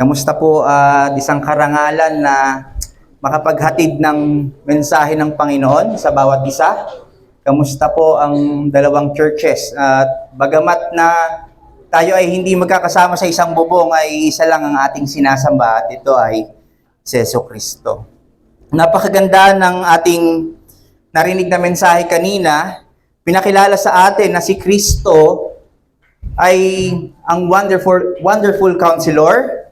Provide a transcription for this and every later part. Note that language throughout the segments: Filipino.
Kamusta po isang karangalan na makapaghatid ng mensahe ng Panginoon sa bawat isa? Kamusta po ang dalawang churches? At bagamat na tayo ay hindi magkakasama sa isang bubong, ay isa lang ang ating sinasamba at ito ay si Jesucristo. Napakaganda ng ating narinig na mensahe kanina. Pinakilala sa atin na si Kristo ay ang wonderful counselor,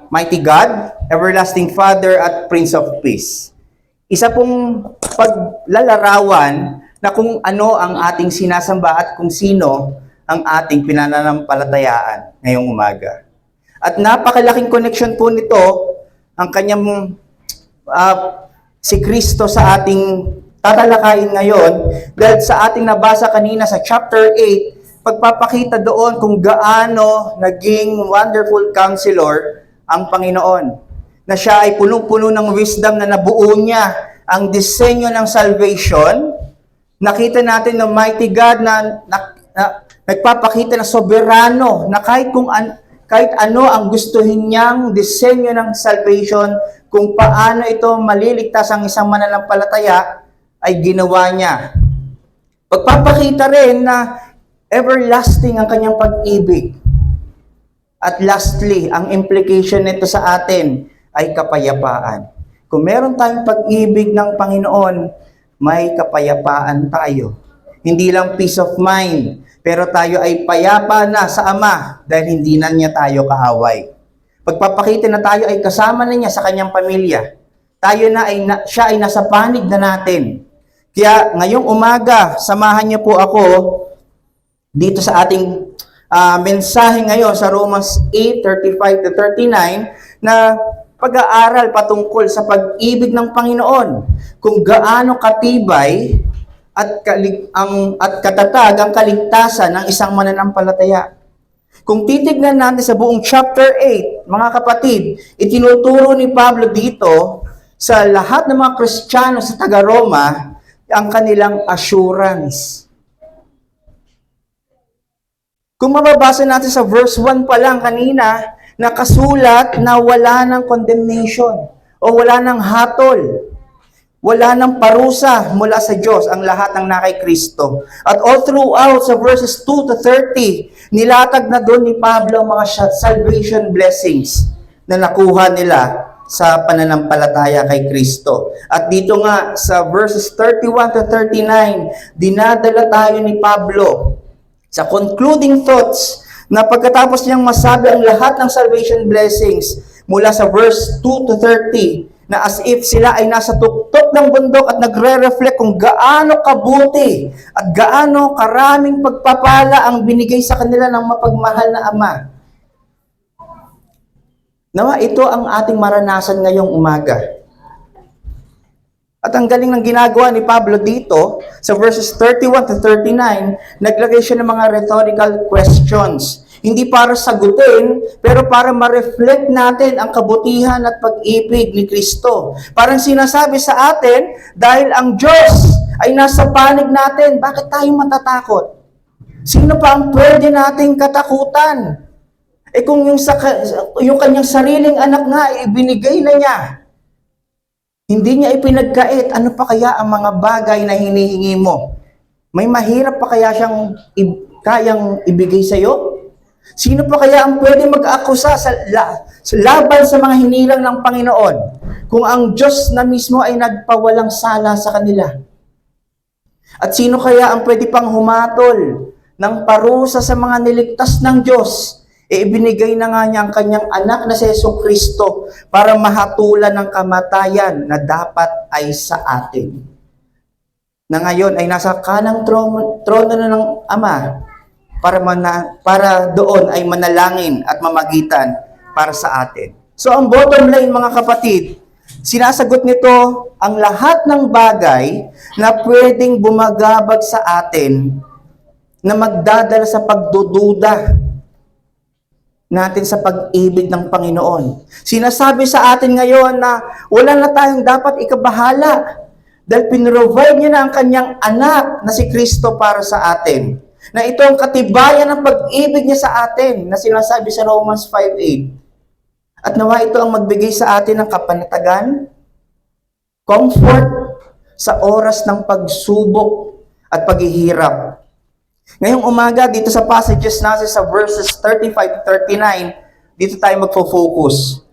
Mighty God, Everlasting Father, at Prince of Peace. Isa pong paglalarawan na kung ano ang ating sinasamba at kung sino ang ating pinananampalatayaan ngayong umaga. At napakalaking connection po nito ang kanyang si Kristo sa ating tatalakayin ngayon dahil sa ating nabasa kanina sa chapter 8, pagpapakita doon kung gaano naging wonderful counselor ang Panginoon, na siya ay punong-puno ng wisdom na nabuo niya ang disenyo ng salvation. Nakita natin ng mighty God na nagpapakita na soberano, na kahit ano ang gustuhin niyang disenyo ng salvation, kung paano ito maliligtas ang isang mananampalataya, ay ginawa niya. Pagpapakita rin na everlasting ang kanyang pag-ibig. At lastly, ang implication nito sa atin ay kapayapaan. Kung meron tayong pag-ibig ng Panginoon, may kapayapaan tayo. Hindi lang peace of mind, pero tayo ay payapa na sa Ama dahil hindi na niya tayo kaaway. Pagpapakita na tayo ay kasama na niya sa kanyang pamilya. Siya ay nasa panig na natin. Kaya ngayong umaga, samahan niyo po ako dito sa ating mensahe ngayon sa Romans 8:35-39 na pag-aaral patungkol sa pag-ibig ng Panginoon, kung gaano katibay at katatag ang kaligtasan ng isang mananampalataya. Kung titignan natin sa buong chapter 8, mga kapatid, itinuturo ni Pablo dito sa lahat ng mga Kristiyano sa taga-Roma ang kanilang assurance. Kung mababasa natin sa verse 1 pa lang kanina, nakasulat na wala ng condemnation o wala ng hatol, wala ng parusa mula sa Diyos ang lahat ng nakay Kristo. At all throughout sa verses 2-30, nilatag na doon ni Pablo ang mga salvation blessings na nakuha nila sa pananampalataya kay Kristo. At dito nga sa verses 31-39, dinadala tayo ni Pablo sa concluding thoughts na pagkatapos niyang masabi ang lahat ng salvation blessings mula sa verse 2-30, na as if sila ay nasa tuktok ng bundok at nagre-reflect kung gaano kabuti at gaano karaming pagpapala ang binigay sa kanila ng mapagmahal na Ama. Nawa ito ang ating maranasan ngayong umaga. At ang galing ng ginagawa ni Pablo dito, sa verses 31-39, naglagay siya ng mga rhetorical questions. Hindi para sagutin, pero para ma-reflect natin ang kabutihan at pag-ibig ni Kristo. Parang sinasabi sa atin, dahil ang Diyos ay nasa panig natin, bakit tayo matatakot? Sino pa ang pwede nating katakutan? Kung yung kanyang sariling anak nga, ibinigay na niya. Hindi niya ipinagkait, ano pa kaya ang mga bagay na hinihingi mo? May mahirap pa kaya siyang kayang ibigay sa iyo? Sino pa kaya ang pwede mag-akusa sa laban sa mga hinilang ng Panginoon kung ang Diyos na mismo ay nagpawalang sala sa kanila? At sino kaya ang pwede pang humatol ng parusa sa mga niligtas ng Diyos? Ibinigay na nga niya ang kanyang anak na si Jesucristo para mahatulan ng kamatayan na dapat ay sa atin. Na ngayon ay nasa kanang trono na ng Ama para doon ay manalangin at mamagitan para sa atin. So ang bottom line, mga kapatid, sinasagot nito ang lahat ng bagay na pwedeng bumagabag sa atin na magdadala sa pagdududa natin sa pag-ibig ng Panginoon. Sinasabi sa atin ngayon na wala na tayong dapat ikabahala dahil pinrovide niya na ang kanyang anak na si Kristo para sa atin. Na ito ang katibayan ng pag-ibig niya sa atin na sinasabi sa Romans 5:8. At nawa ito ang magbigay sa atin ng kapanatagan, comfort sa oras ng pagsubok at paghihirap. Ngayong umaga, dito sa passages natin sa verses 35 to 39, dito tayo magfo-focus.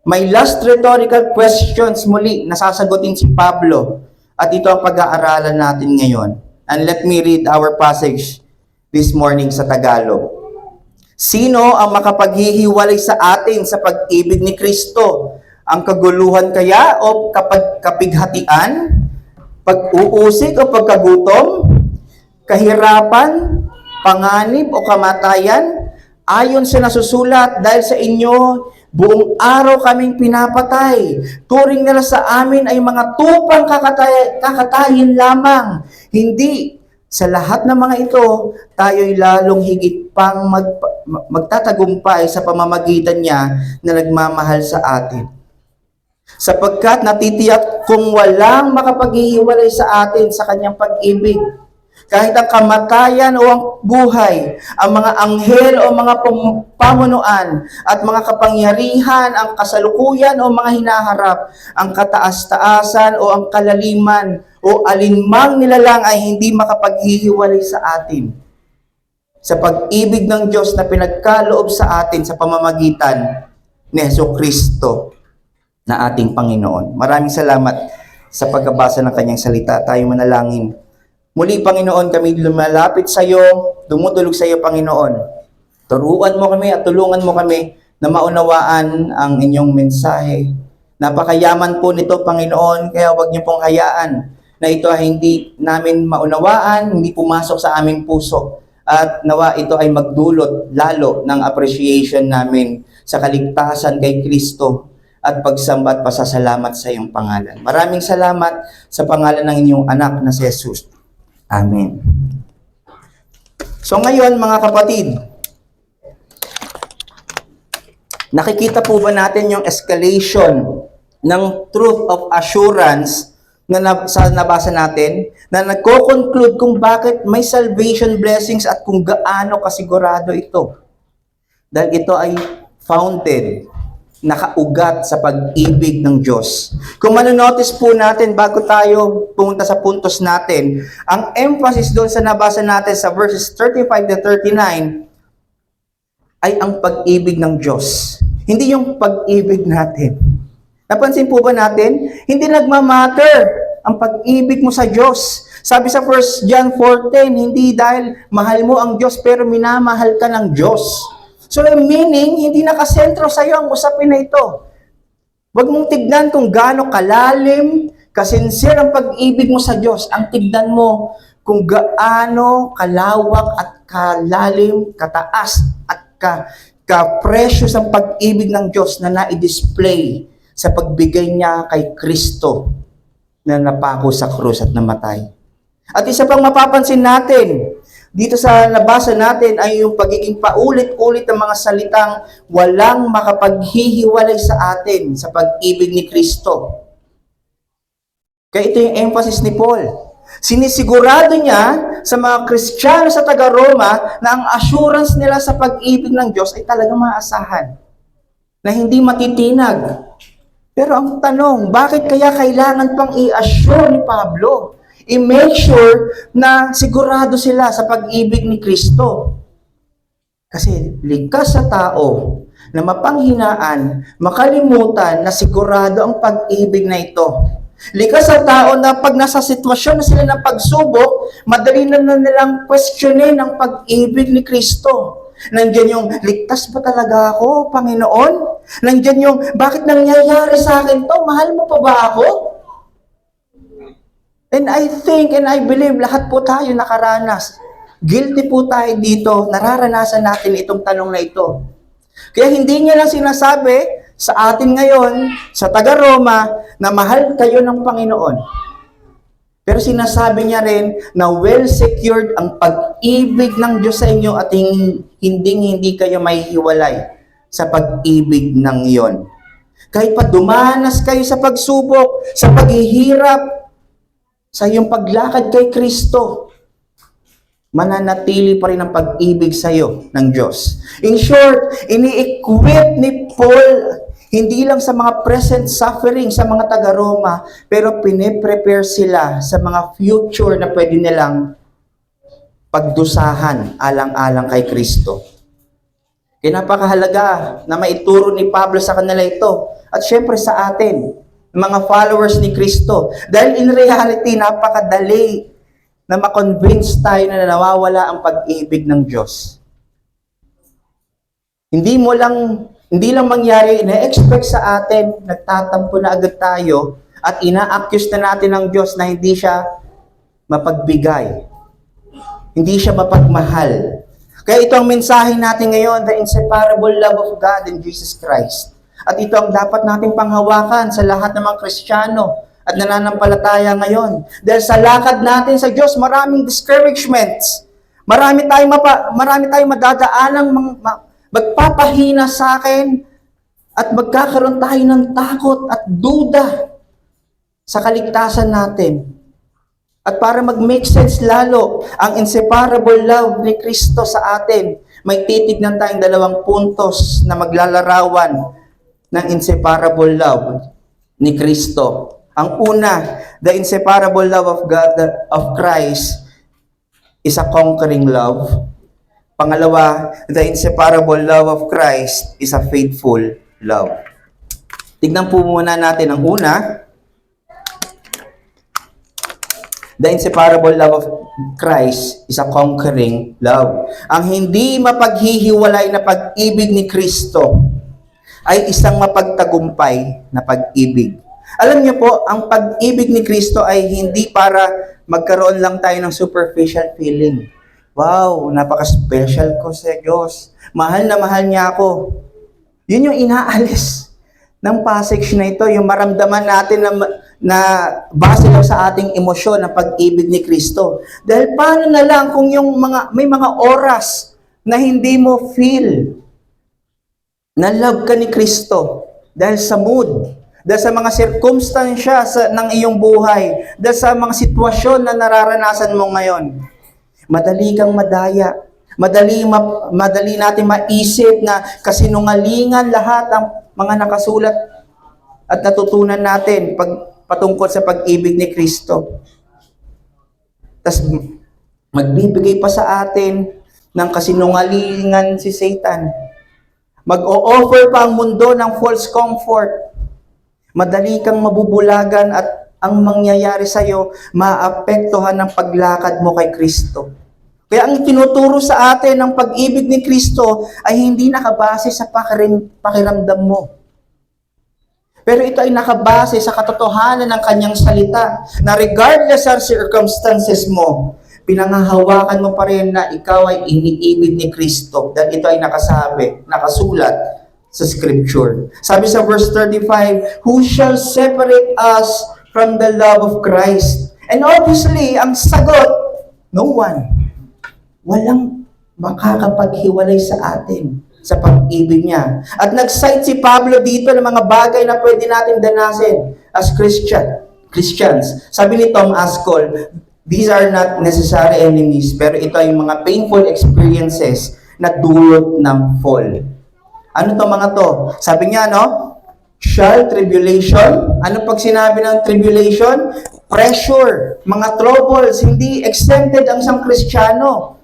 May last rhetorical questions muli na sasagutin si Pablo. At ito ang pag-aaralan natin ngayon. And let me read our passage this morning sa Tagalog. Sino ang makapaghihiwalay sa atin sa pag-ibig ni Kristo? Ang kaguluhan kaya o kapighatian? Pag-uusig o pagkagutom? Kahirapan? Panganib o kamatayan? Ayon sa nasusulat, dahil sa inyo, buong araw kaming pinapatay. Turing nila sa amin ay mga tupang kakatayin lamang. Hindi. Sa lahat ng mga ito, tayo'y lalong higit pang magtatagumpay sa pamamagitan niya na nagmamahal sa atin. Sapagkat natitiyak kung walang makapaghihiwalay sa atin sa kanyang pag-ibig, kahit ang kamatayan o ang buhay, ang mga anghel o mga pamunuan, at mga kapangyarihan, ang kasalukuyan o mga hinaharap, ang kataas-taasan o ang kalaliman, o alinmang nilalang ay hindi makapaghihiwalay sa atin. Sa pag-ibig ng Diyos na pinagkaloob sa atin sa pamamagitan ni Jesucristo na ating Panginoon. Maraming salamat sa pagkabasa ng kanyang salita. Tayo manalangin. Muli, Panginoon, kami lumalapit sa iyo, dumudulog sa iyo, Panginoon. Turuan mo kami at tulungan mo kami na maunawaan ang inyong mensahe. Napakayaman po nito, Panginoon, kaya huwag niyo pong hayaan na ito ay hindi namin maunawaan, hindi pumasok sa aming puso. At nawa ito ay magdulot lalo ng appreciation namin sa kaligtasan kay Kristo at pagsamba at pasasalamat sa iyong pangalan. Maraming salamat sa pangalan ng inyong anak na si Jesus. Amen. So ngayon, mga kapatid, nakikita po ba natin yung escalation ng truth of assurance na nabasa natin, na nagko-conclude kung bakit may salvation blessings at kung gaano kasigurado ito. Dahil ito ay founded, nakaugat sa pag-ibig ng Diyos. Kung manonotice po natin bago tayo pumunta sa puntos natin, ang emphasis doon sa nabasa natin sa verses 35 to 39 ay ang pag-ibig ng Diyos. Hindi yung pag-ibig natin. Napansin po ba natin? Hindi nagmamatter ang pag-ibig mo sa Diyos. Sabi sa 1 John 4:10, hindi dahil mahal mo ang Diyos pero minamahal ka ng Diyos. So, meaning, hindi nakasentro sa iyo ang usapin na ito. Huwag mong tignan kung gaano kalalim, kasinsir ang pag-ibig mo sa Diyos. Ang tignan mo kung gaano kalawak at kalalim, kataas at ka-precious ang pag-ibig ng Diyos na na-display sa pagbigay niya kay Kristo na napako sa krus at namatay. At isa pang mapapansin natin, dito sa nabasa natin ay yung pagiging paulit-ulit ng mga salitang walang makapaghihiwalay sa atin sa pag-ibig ni Kristo. Kaya ito yung emphasis ni Paul. Sinisigurado niya sa mga Kristiyano sa taga-Roma na ang assurance nila sa pag-ibig ng Diyos ay talagang maasahan, na hindi matitinag. Pero ang tanong, bakit kaya kailangan pang i-assure ni Pablo? I-make sure na sigurado sila sa pag-ibig ni Kristo. Kasi likas sa tao na mapanghinaan, makalimutan na sigurado ang pag-ibig na ito. Likas sa tao na pag nasa sitwasyon na sila ng pagsubok, madali na nilang questionin ang pag-ibig ni Kristo. Nandiyan yung, ligtas ba talaga ako, Panginoon? Nandiyan yung, bakit nangyayari sa akin to? Mahal mo pa ba ako? And I think and I believe lahat po tayo nakaranas. Guilty po tayo dito. Nararanasan natin itong tanong na ito. Kaya hindi niya lang sinasabi sa atin ngayon, sa taga-Roma, na mahal kayo ng Panginoon. Pero sinasabi niya rin na well secured ang pag-ibig ng Diyos sa inyo at hindi kayo mahihiwalay sa pag-ibig ng iyon. Kahit pa dumanas kayo sa pagsubok, sa paghihirap, sa iyong paglakad kay Kristo, mananatili pa rin ang pag-ibig sa iyo ng Diyos. In short, ini-equip ni Paul hindi lang sa mga present suffering sa mga taga-Roma, pero pine-prepare sila sa mga future na pwede nilang pagdusahan alang-alang kay Kristo. Kaya napakahalaga na maituro ni Pablo sa kanila ito. At syempre sa atin, mga followers ni Kristo. Dahil in reality, napakadali na makonvince tayo na nawawala ang pag-ibig ng Diyos. Hindi lang mangyari, ina-expect sa atin, nagtatampo na agad tayo, at ina-accuse na natin ng Diyos na hindi siya mapagbigay. Hindi siya mapagmahal. Kaya ito ang mensahe natin ngayon, the inseparable love of God in Jesus Christ. At ito ang dapat nating panghawakan sa lahat ng mga Kristiyano at nananampalataya ngayon. Dahil sa lakad natin sa Diyos, maraming discouragements. Marami tayong madadaanang magpapahina sa akin at magkakaroon tayo ng takot at duda sa kaligtasan natin. At para mag-make sense lalo ang inseparable love ni Kristo sa atin, may titignan tayong dalawang puntos na maglalarawan ng inseparable love ni Kristo. Ang una, the inseparable love of God, of Christ, is a conquering love. Pangalawa, the inseparable love of Christ is a faithful love. Tignan po muna natin ang una. The inseparable love of Christ is a conquering love. Ang hindi mapaghihiwalay na pag-ibig ni Kristo ay isang mapagtagumpay na pag-ibig. Alam niyo po, ang pag-ibig ni Kristo ay hindi para magkaroon lang tayo ng superficial feeling. Wow, napaka-special ko sa Diyos. Mahal na mahal niya ako. Yun yung inaalis ng passage na ito, yung maramdaman natin na base lang sa ating emosyon ng pag-ibig ni Kristo. Dahil paano na lang kung may mga oras na hindi mo feel na love ka ni Kristo dahil sa mood, dahil sa mga sirkumstansya ng iyong buhay, dahil sa mga sitwasyon na nararanasan mo ngayon. Madali kang madaya. Madali natin maisip na kasinungalingan lahat ang mga nakasulat at natutunan natin patungkol sa pag-ibig ni Kristo. Tapos magbibigay pa sa atin ng kasinungalingan si Satan. Mag-o-offer pa ang mundo ng false comfort. Madali kang mabubulagan at ang mangyayari sa iyo, maapektuhan ng paglakad mo kay Kristo. Kaya ang tinuturo sa atin ng pag-ibig ni Kristo ay hindi nakabase sa pakiramdam mo. Pero ito ay nakabase sa katotohanan ng kanyang salita na regardless sa circumstances mo, pinangahawakan mo pa rin na ikaw ay iniibig ni Kristo dahil ito ay nakasulat sa Scripture. Sabi sa verse 35, "Who shall separate us from the love of Christ?" And obviously, ang sagot, no one. Walang makakapaghiwalay sa atin sa pag-ibig niya. At nag-cite si Pablo dito ng mga bagay na pwede natin danasin as Christians. Sabi ni Tom Ascol, these are not necessary enemies, pero ito ay mga painful experiences na dulot ng fall. Ano to mga to? Sabi niya, no? Shall tribulation. Ano pag sinabi ng tribulation? Pressure, mga troubles. Hindi exempted ang isang Kristiyano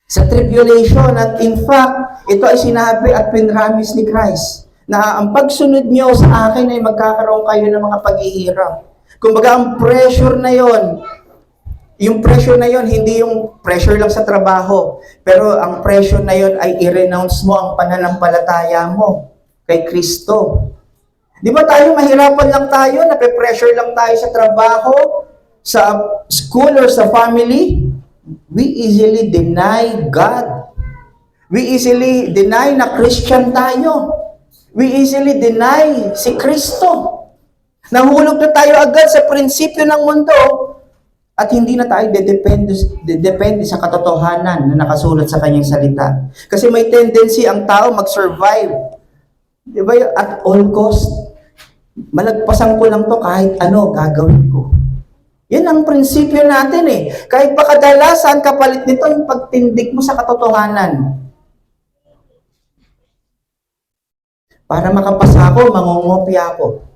sa tribulation. At in fact, ito ay sinabi at pinramis ni Christ na ang pagsunod niyo sa akin ay magkakaroon kayo ng mga paghihirap. Kumbaga, ang pressure na yon, yung pressure na yon, hindi yung pressure lang sa trabaho, pero ang pressure na yon ay i-renounce mo ang pananampalataya mo kay Kristo. Di ba tayo, mahirapan lang tayo, nape-pressure lang tayo sa trabaho, sa school or sa family? We easily deny God. We easily deny na Christian tayo. We easily deny si Kristo. Nahulog na tayo agad sa prinsipyo ng mundo at hindi na tayo depende sa katotohanan na nakasulat sa kanyang salita. Kasi may tendency ang tao mag-survive. Di ba? At all cost. Malagpasan ko lang to kahit ano gagawin ko. Yan ang prinsipyo natin eh. Kahit pa kadalasan, kapalit nito yung pagtindig mo sa katotohanan. Para makapasa ako, mangungopia ako.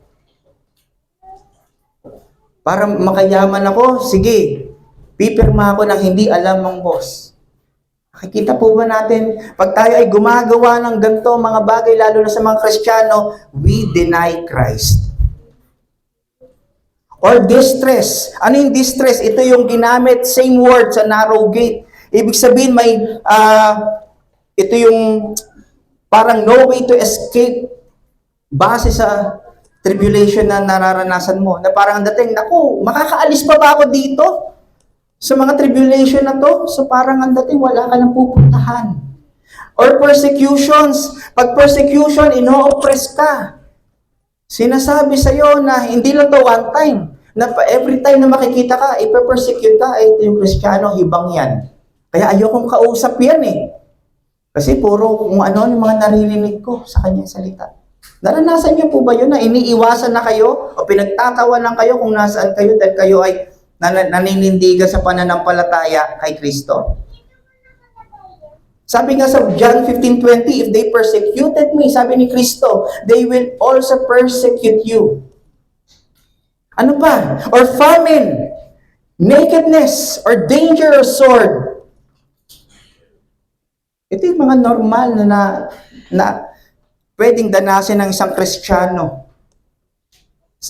Para makayaman ako, sige, pipirma ako ng hindi alam ng boss. Nakikita po ba natin, pag tayo ay gumagawa ng ganito mga bagay, lalo na sa mga Kristiyano, we deny Christ. Or distress. Ano yung distress? Ito yung ginamit, same word sa narrow gate. Ibig sabihin, ito yung parang no way to escape base sa tribulation na nararanasan mo. Na parang dating, naku, makakaalis pa ba ako dito? Sa mga tribulation na to, so parang ang dating wala ka nang pupuntahan. Or persecutions. Pag persecution, ino-oppress ka. Sinasabi sa'yo na hindi lang to one time. Na every time na makikita ka, ipe-persecute ka, ito yung Kristiyano, hibang yan. Kaya ayokong kausap yan eh. Kasi puro kung ano yung mga naririnig ko sa kanyang salita. Naranasan niyo po ba yun na iniiwasan na kayo o pinagtatawanan kayo kung nasaan kayo dahil kayo ay naninindigan sa pananampalataya kay Kristo? Sabi nga sa John 15:20, if they persecuted me, sabi ni Kristo, they will also persecute you. Ano pa? Or famine, nakedness, or danger or sword. Ito yung mga normal na pwedeng danasin ng isang Kristiyano.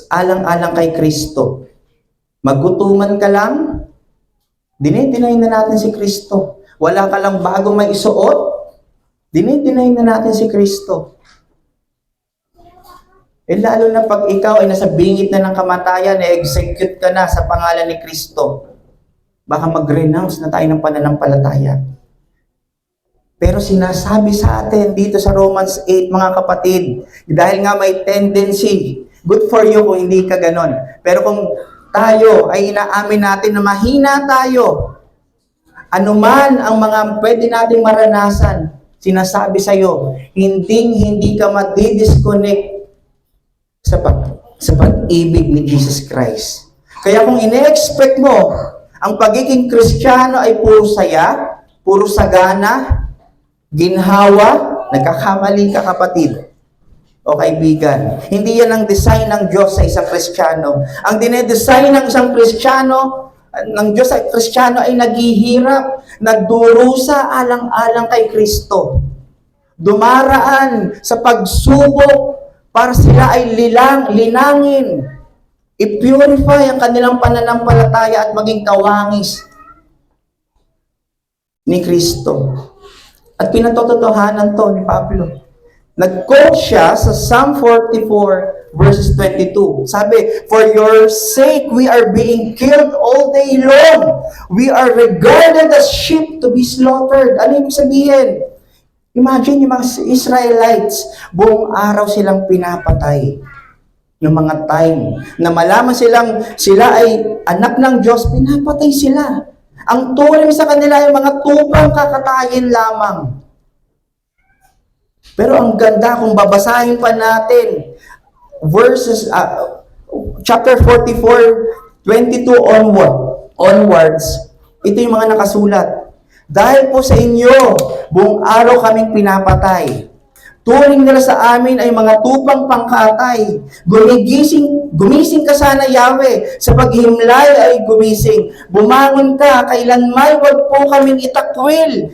Alang-alang kay Kristo. Magutuman ka lang, dinay na natin si Kristo. Wala ka lang bagong may isuot, dinay na natin si Kristo. Eh lalo na pag ikaw ay nasa bingit na ng kamatayan, execute ka na sa pangalan ni Kristo. Baka mag-renounce na tayo ng pananampalataya. Pero sinasabi sa atin dito sa Romans 8, mga kapatid, dahil nga may tendency, good for you kung hindi ka ganon. Pero kung tayo ay inaamin natin na mahina tayo, anuman ang mga pwede nating maranasan, sinasabi sa'yo, hindi ka madi-disconnect sa pag-ibig ni Jesus Christ. Kaya kung ine-expect mo, ang pagiging Kristiyano ay puro saya, puro sagana, ginhawa, nagkakamali ka kapatid o kaibigan. Hindi yan ang design ng Diyos sa isang Kristiyano. Ang dinedesign ng isang Kristiyano, ng Diyos sa Kristiyano ay naghihirap, nagdurusa alang-alang kay Kristo. Dumaraan sa pagsubok para sila ay linangin, i-purify ang kanilang pananampalataya at maging kawangis ni Kristo. At pinatotohanan to ni Pablo. Nag-quote siya sa Psalm 44 verses 22. Sabi, for your sake we are being killed all day long. We are regarded as sheep to be slaughtered. Ano ibig sabihin? Imagine yung mga Israelites, buong araw silang pinapatay. Yung mga time na malaman sila ay anak ng Diyos, pinapatay sila. Ang turing sa kanila ay mga tupang kakatayin lamang. Pero ang ganda kung babasahin pa natin verses chapter 44, 22 onwards, ito yung mga nakasulat. Dahil po sa inyo, buong araw kaming pinapatay. Turing nila sa amin ay mga tupang pangkatay. Gumising ka sana, Yahweh. Sa paghimlay ay gumising. Bumangon ka, kailanman wag po kaming itakwil.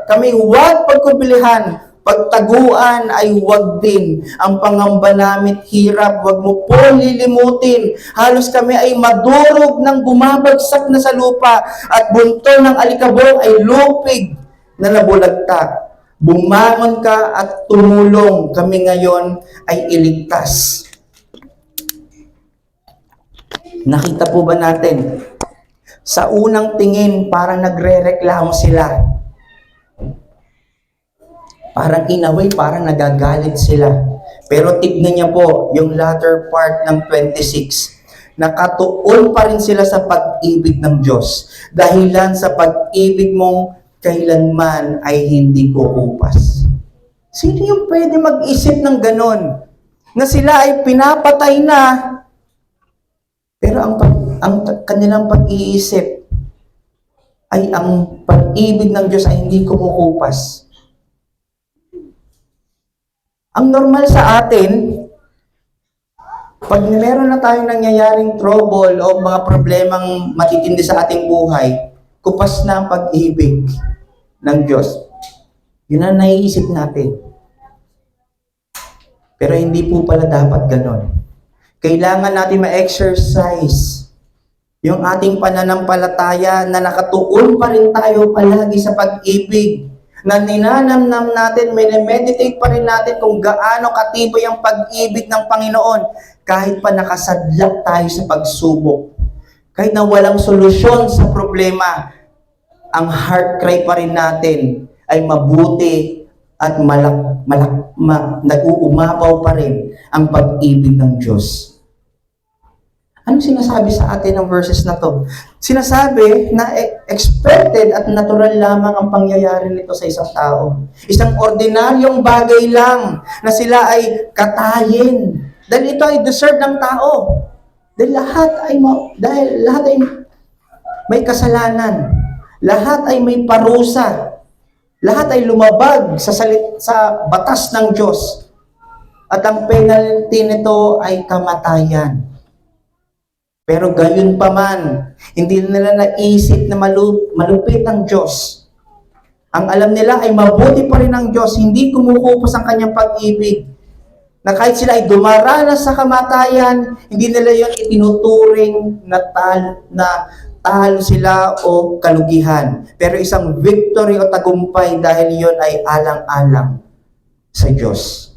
Kami huwag pagkubilihan. Pagtaguan ay huwag din. Ang pangamba namin hirap, huwag mo po lilimutin. Halos kami ay madurog ng bumabagsak na sa lupa at buntol ng alikabok ay lupig na nabulagtak. Bumangon ka at tumulong, kami ngayon ay iligtas. Nakita po ba natin? Sa unang tingin, parang nagre-reklamo sila. Parang in a way, parang nagagalit sila. Pero tignan niya po yung latter part ng 26. Nakatuon pa rin sila sa pag-ibig ng Diyos. Dahilan sa pag-ibig mong kailanman ay hindi kukupas. Sino yung pwede mag-isip ng ganon? Na sila ay pinapatay na, pero ang ang kanilang pag-iisip ay ang pag-ibig ng Diyos ay hindi kumukupas. Ang normal sa atin, pag meron na tayong nangyayaring trouble o mga problemang matitindi sa ating buhay, kupas na ang pag-ibig ng Diyos. Yun ang naiisip natin. Pero hindi po pala dapat ganon. Kailangan natin ma-exercise yung ating pananampalataya na nakatuon pa rin tayo palagi sa pag-ibig. Na ninanamnam natin, meditate pa rin natin kung gaano katibay ang pag-ibig ng Panginoon kahit pa nakasadlak tayo sa pagsubok. Kahit na walang solusyon sa problema, ang heart cry pa rin natin ay mabuti at nag-uumapaw pa rin ang pag-ibig ng Diyos. Ano sinasabi sa atin ng verses na to? Sinasabi na expected at natural lamang ang pangyayari nito sa isang tao. Isang ordinaryong bagay lang na sila ay katayin. Dahil ito ay deserve ng tao. Dahil lahat ay may kasalanan. Lahat ay may parusa. Lahat ay lumabag sa batas ng Diyos. At ang penalty nito ay kamatayan. Pero gayon pa man, hindi nila naisip na malupit ang Diyos. Ang alam nila ay mabuti pa rin ang Diyos, hindi kumukupas ang kanyang pag-ibig. Na kahit sila ay dumaranas sa kamatayan, hindi nila yon itinuturing na talo sila o kalugihan. Pero isang victory o tagumpay dahil yon ay alang-alang sa Diyos.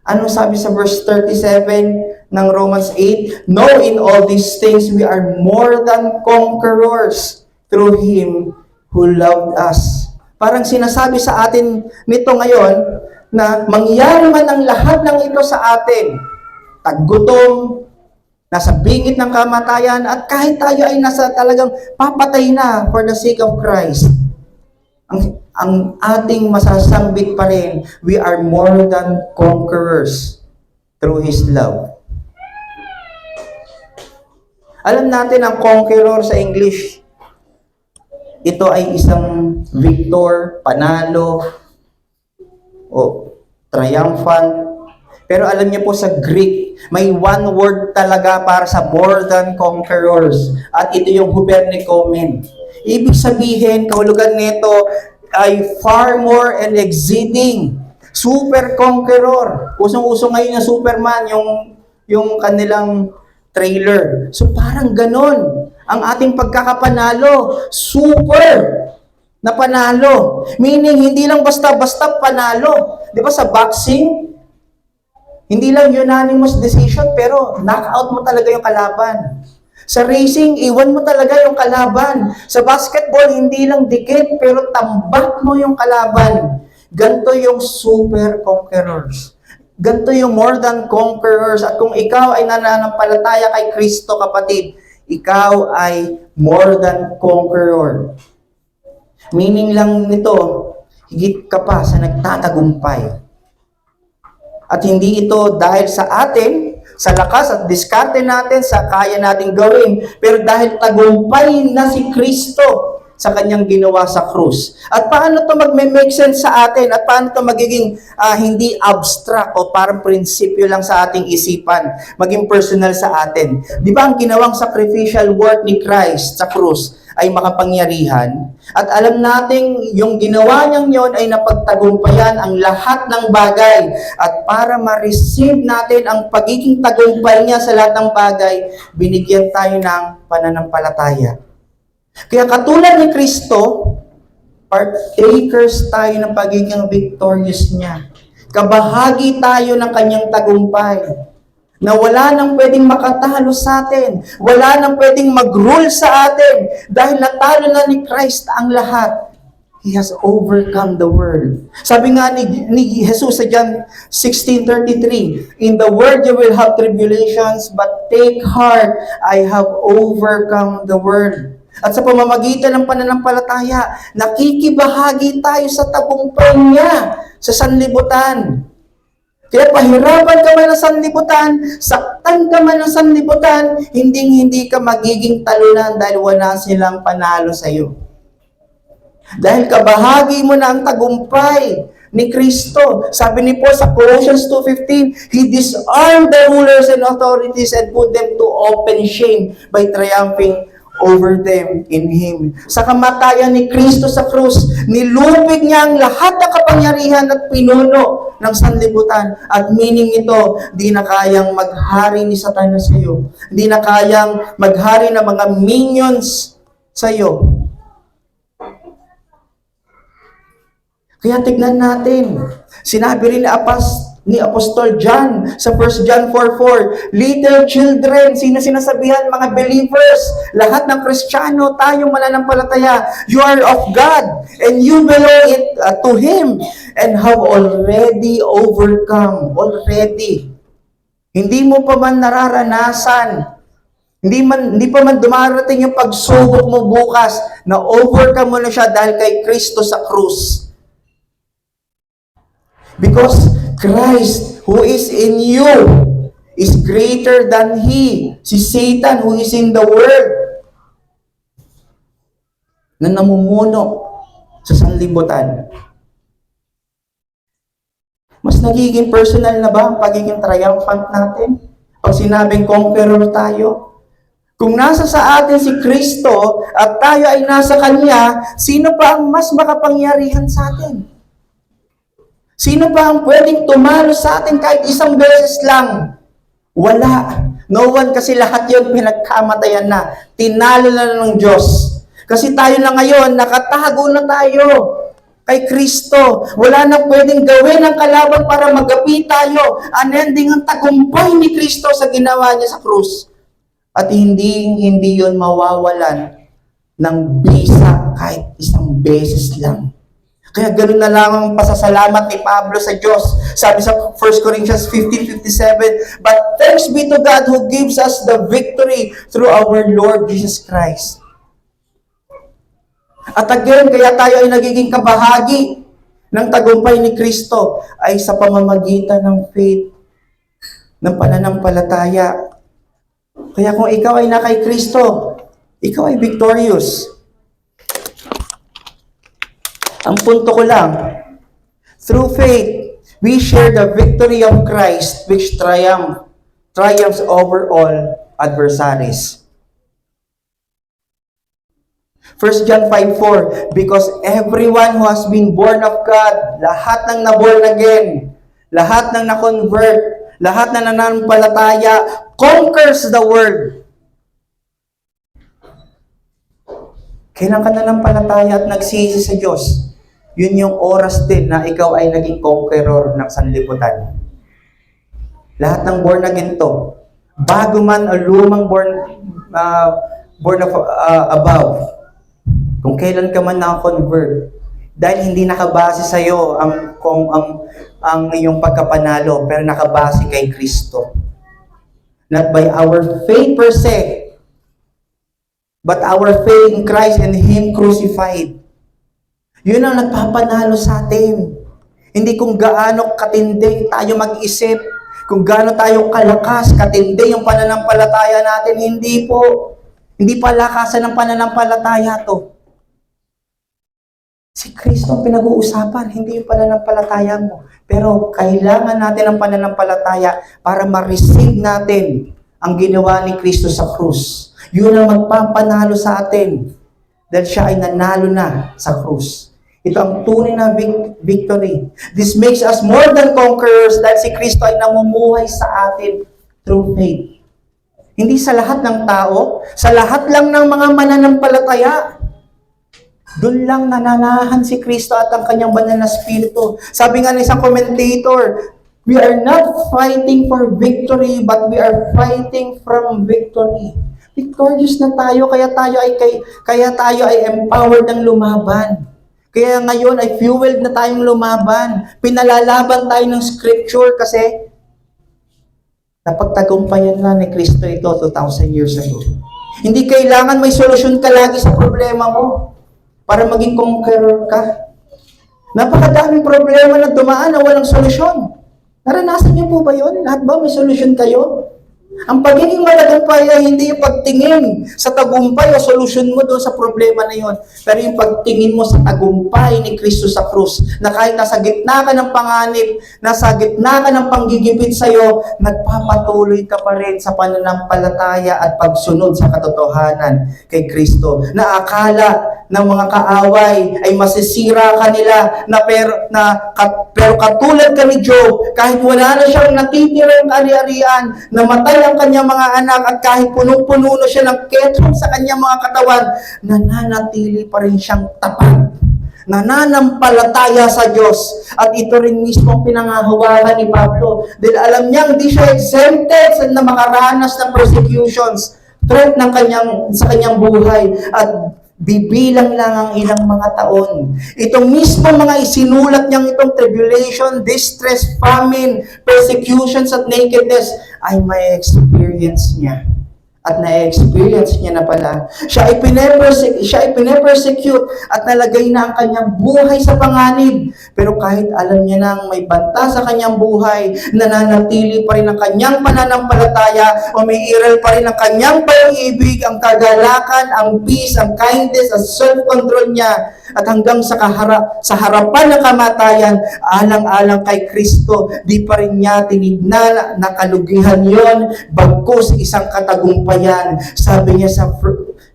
Ano sabi sa verse 37 ng Romans 8? No, in all these things we are more than conquerors through Him who loved us. Parang sinasabi sa atin nito ngayon na mangyari man ang lahat ng ito sa atin. Taggutom, nasa bingit ng kamatayan, at kahit tayo ay nasa talagang papatay na for the sake of Christ. Ang ating masasambit pa rin, we are more than conquerors through His love. Alam natin ang conqueror sa English, ito ay isang victor, panalo, o triumphant. Pero alam niyo po sa Greek, may one word talaga para sa more than conquerors. At ito yung hubernekomen. Ibig sabihin, kahulugan nito ay far more and exceeding. Super conqueror. Usong-uso ngayon yung Superman, yung kanilang trailer. So parang ganon. Ang ating pagkakapanalo, super na panalo. Meaning, hindi lang basta-basta panalo. Di ba sa boxing, hindi lang unanimous decision, pero knockout mo talaga yung kalaban. Sa racing, iwan mo talaga yung kalaban. Sa basketball, hindi lang dikit, pero tambak mo yung kalaban. Ganto yung super conquerors. Ganto yung more than conquerors. At kung ikaw ay nananampalataya kay Kristo, kapatid, ikaw ay more than conqueror. Meaning lang nito, higit ka pa sa nagtatagumpay. At hindi ito dahil sa atin, sa lakas at diskarte natin, sa kaya nating gawin, pero dahil tagumpay na si Kristo sa kanyang ginawa sa krus. At paano ito magme-make sense sa atin? At paano ito magiging hindi abstract o parang prinsipyo lang sa ating isipan, maging personal sa atin? Di ba ang ginawang sacrificial work ni Christ sa krus ay makapangyarihan? At alam nating yung ginawa niyang yon ay napagtagumpayan ang lahat ng bagay. At para ma-receive natin ang pagiging tagumpay niya sa lahat ng bagay, binigyan tayo ng pananampalataya. Kaya katulad ni Kristo, partakers tayo ng pagiging victorious niya. Kabahagi tayo ng kanyang tagumpay. Na wala nang pwedeng makatalo sa atin. Wala nang pwedeng mag-rule sa atin. Dahil natalo na ni Christ ang lahat. He has overcome the world. Sabi nga ni Jesus sa John 16:33, in the world you will have tribulations, but take heart, I have overcome the world. At sa pamamagitan ng pananampalataya, nakikibahagi tayo sa tagumpay niya sa sanlibutan. Kaya pahirapan ka man ng sanlibutan, saktan ka man ng sanlibutan, hindi ka magiging talunan dahil wala silang panalo sa iyo. Dahil kabahagi mo na ang tagumpay ni Kristo. Sabi ni Paul sa Colossians 2:15, He disarmed the rulers and authorities and put them to open shame by triumphing over them in Him. Sa kamatayan ni Kristo sa krus, nilupig niya ang lahat ng kapangyarihan at pinuno ng sanlibutan. At meaning ito, di na kayang maghari ni Satanas sa iyo. Di na kayang maghari ng mga minions sa iyo. Kaya tignan natin. Sinabi rin ni Apostol John sa 1 John 4:4, Little children, sino sinasabihan? Mga believers, lahat ng Kristiyano, tayong mananampalataya, you are of God, and you belong to Him, and have already overcome. Already. Hindi mo pa man nararanasan, hindi pa man dumarating yung pagsubok mo bukas, na overcome mo na siya dahil kay Kristo sa krus. Because Christ who is in you is greater than he. Si Satan who is in the world na namumuno sa sanlibutan. Mas nagiging personal na ba ang pagiging triumphant natin? Pag sinabing conqueror tayo? Kung nasa sa atin si Kristo at tayo ay nasa Kanya, sino pa ang mas makapangyarihan sa atin? Sino pa ang pwedeng tumalo sa atin kahit isang beses lang? Wala. No one, kasi lahat yun pinagkamatayan na. Tinalo na ng Diyos. Kasi tayo na ngayon, nakatago na tayo kay Kristo. Wala na pwedeng gawin ang kalaban para magapi tayo. Unending ang tagumpay ni Kristo sa ginawa niya sa krus. At hindi yun mawawalan ng bisa kahit isang beses lang. Kaya ganoon na lang ang pasasalamat ni Pablo sa Diyos. Sabi sa 1 Corinthians 15:57, But thanks be to God who gives us the victory through our Lord Jesus Christ. At again, kaya tayo ay nagiging kabahagi ng tagumpay ni Kristo ay sa pamamagitan ng faith, ng pananampalataya. Kaya kung ikaw ay na kay Kristo, ikaw ay victorious. Ang punto ko lang, through faith, we share the victory of Christ which triumphs over all adversaries. 1 John 5:4, because everyone who has been born of God, lahat ng na-born again, lahat ng na-convert, lahat na nananampalataya, conquers the world. Kailan ka nananampalataya at nagsisi sa Diyos? Yun yung oras din na ikaw ay naging conqueror ng sanlibutan. Lahat ng born again to, bago man o lumang born of above, kung kailan ka man na-convert, dahil hindi nakabase sa iyo ang iyong pagkapanalo, pero nakabase kay Kristo. Not by our faith per se, but our faith in Christ and Him crucified. Yun ang nagpapanalo sa atin. Hindi kung gaano katindi tayo mag-isip, kung gaano tayo kalakas, katindi yung pananampalataya natin. Hindi po. Hindi palakasan ng pananampalataya to. Si Kristo ang pinag-uusapan, hindi yung pananampalataya mo. Pero kailangan natin ang pananampalataya para ma-receive natin ang ginawa ni Kristo sa krus. Yun ang magpapanalo sa atin. Dahil siya ay nanalo na sa krus. Ito ang tunay na victory. This makes us more than conquerors dahil si Kristo ay namumuhay sa atin through faith. Hindi sa lahat ng tao, sa lahat lang ng mga mananampalataya. Doon lang nananahan si Kristo at ang kanyang banal na spirito. Sabi nga ng isang commentator, we are not fighting for victory, but we are fighting from victory. Victorious na tayo, kaya tayo ay empowered ng lumaban. Kaya ngayon ay fueled na tayong lumaban. Pinalalaban tayo ng scripture kasi napagtagumpayan na ni Kristo ito 2,000 years ago. Hindi kailangan may solusyon ka lagi sa problema mo para maging conqueror ka. Napakadaming problema na dumaan na walang solusyon. Naranasan niyo po ba yun? Lahat ba may solusyon kayo? Ang pagiging matagumpay ay hindi yung pagtingin sa tagumpay o solusyon mo doon sa problema na yon. Pero yung pagtingin mo sa tagumpay ni Kristo sa krus, na kahit nasa gitna ka ng panganib, nasa gitna ka ng panggigipit sa'yo, nagpapatuloy ka pa rin sa pananampalataya at pagsunod sa katotohanan kay Kristo. Na akala ng mga kaaway ay masisira kanila pero katulad ka ni Job, kahit wala na siyang natitirang ari-arian, namatay ang kanyang mga anak at kahit punong-puno na siya ng ketong sa kanyang mga katawan, nananatili pa rin siyang tapat, nananampalataya sa Diyos. At ito rin mismo ang pinangahawakan ni Pablo, dahil alam niya hindi siya exempted na makaranas ng persecutions, threat sa kanyang buhay, at bibilang lang ang ilang mga taon. Itong mismo mga isinulat niyang itong tribulation, distress, famine, persecutions at nakedness ay may experience niya. At na-experience niya na pala. Siya ay pinepersecute at nalagay na ang kanyang buhay sa panganib. Pero kahit alam niya nang may banta sa kanyang buhay, nananatili pa rin ang kanyang pananampalataya, o may iral pa rin ang kanyang pag-ibig, ang kagalakan, ang peace, ang kindness, ang self-control niya. At hanggang sa harapan ng kamatayan, alang-alang kay Kristo, di pa rin niya tinignan na kalugihan yon, bagkus isang katagumpayan. Sabi niya sa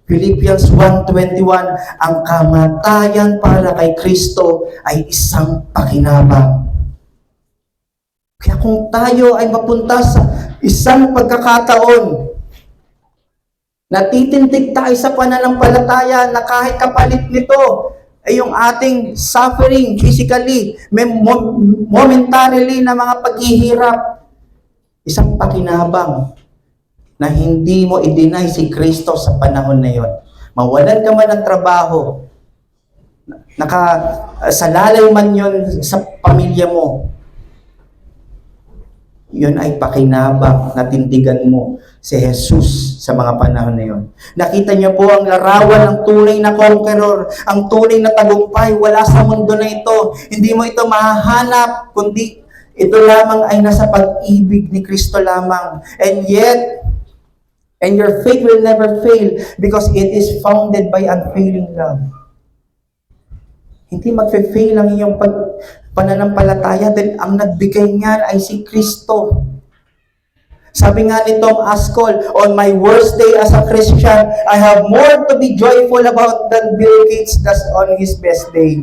Philippians 1:21, ang kamatayan para kay Kristo ay isang pakinabang. Kaya kung tayo ay mapunta sa isang pagkakataon, natitindig tayo sa pananampalataya na kahit kapalit nito ay yung ating suffering physically, momentarily na mga paghihirap, isang pakinabang na hindi mo i-deny si Kristo sa panahon na yon. Mawalan ka man ng trabaho, nakasalalay man yon sa pamilya mo, yun ay pakinabang na tindigan mo si Jesus sa mga panahon na yun. Nakita niyo po ang larawan ng tunay na conqueror, ang tunay na tagumpay, wala sa mundo na ito. Hindi mo ito mahahanap, kundi ito lamang ay nasa pag-ibig ni Kristo lamang. And your faith will never fail because it is founded by unfailing love. Hindi magfe-fail ang iyong pananampalataya dahil ang nagbigay niyan ay si Kristo. Sabi nga nitong Ascol, on my worst day as a Christian, I have more to be joyful about than Bill Gates does on his best day.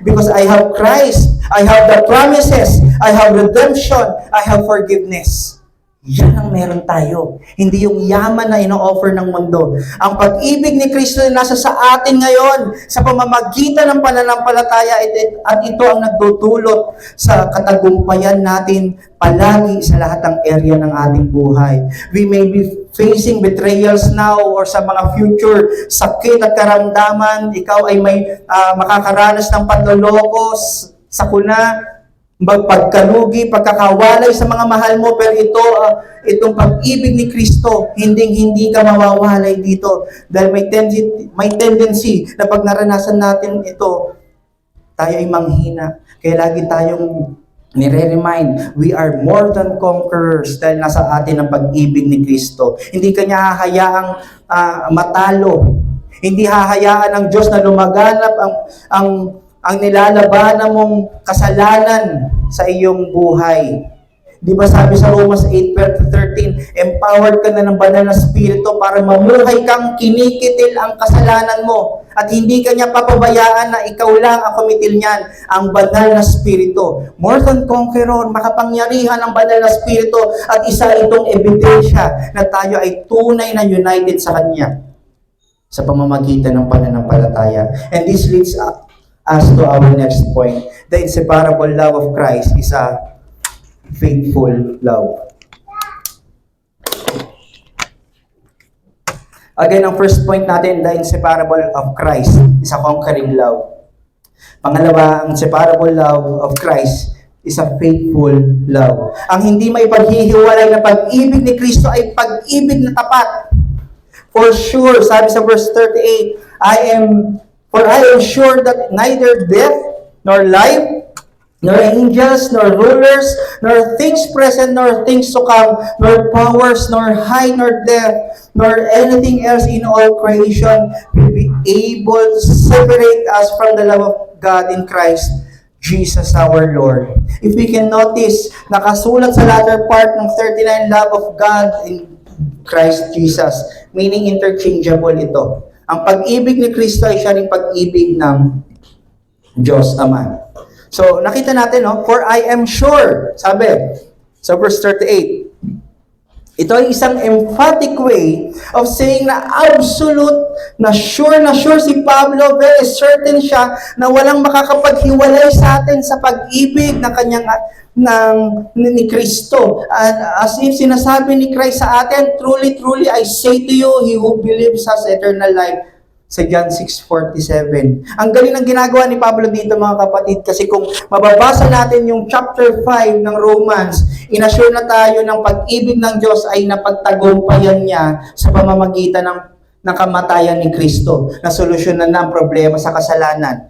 Because I have Christ, I have the promises, I have redemption, I have forgiveness. Yan ang meron tayo. Hindi yung yaman na ino-offer ng mundo. Ang pag-ibig ni Kristo na nasa sa atin ngayon, sa pamamagitan ng pananampalataya, at ito ang nagtutulot sa katagumpayan natin palagi sa lahat ng area ng ating buhay. We may be facing betrayals now or sa mga future sakit at karamdaman. Ikaw ay may makakaranas ng panlolokos, sakuna, pagkalugi, pagkakawalay sa mga mahal mo, pero itong pag-ibig ni Kristo, hindi ka mawawalay dito. Dahil may tendency na pag naranasan natin ito, tayo ay manghina. Kaya lagi tayong nire-remind, we are more than conquerors dahil nasa atin ang pag-ibig ni Kristo. Hindi ka niya hahayaang matalo. Hindi hahayaan ng Diyos na lumaganap ang nilalabanan mong kasalanan sa iyong buhay. Di ba sabi sa Romans 8:13, empowered ka na ng banal na spirito para mamuhay kang kinikitil ang kasalanan mo. At hindi ka niya papabayaan na ikaw lang ang kumitil niyan, ang banal na spirito. More than conqueror, makapangyarihan ang banal na spirito, at isa itong ebidensya na tayo ay tunay na united sa Kanya sa pamamagitan ng pananampalataya. And this leads us to our next point. The inseparable love of Christ is a faithful love. Again, ang first point natin, the inseparable of Christ is a conquering love. Pangalawa, ang inseparable love of Christ is a faithful love. Ang hindi may paghihiwalay na pag-ibig ni Kristo ay pag-ibig na tapat. For sure, sabi sa verse 38, For I am sure that neither death, nor life, nor angels, nor rulers, nor things present, nor things to come, nor powers, nor height, nor depth, nor anything else in all creation will be able to separate us from the love of God in Christ Jesus our Lord. If we can notice, nakasulat sa latter part ng 39, love of God in Christ Jesus, meaning interchangeable ito. Ang pag-ibig ni Kristo ay siya rin pag-ibig ng Diyos Ama. So, nakita natin, no? For I am sure, sabi, sa verse 38, ito ay isang emphatic way of saying na absolute, na sure si Pablo, very certain siya na walang makakapaghiwalay sa atin sa pag-ibig na kanyang ni Kristo. As if sinasabi ni Christ sa atin, truly, truly, I say to you, he who believes has eternal life. Sa John 6:47. Ang galing ng ginagawa ni Pablo dito, mga kapatid, kasi kung mababasa natin yung chapter 5 ng Romans, inassure na tayo ng pag-ibig ng Diyos ay napagtagumpayan niya sa pamamagitan ng kamatayan ni Kristo, na solusyonan na ang problema sa kasalanan.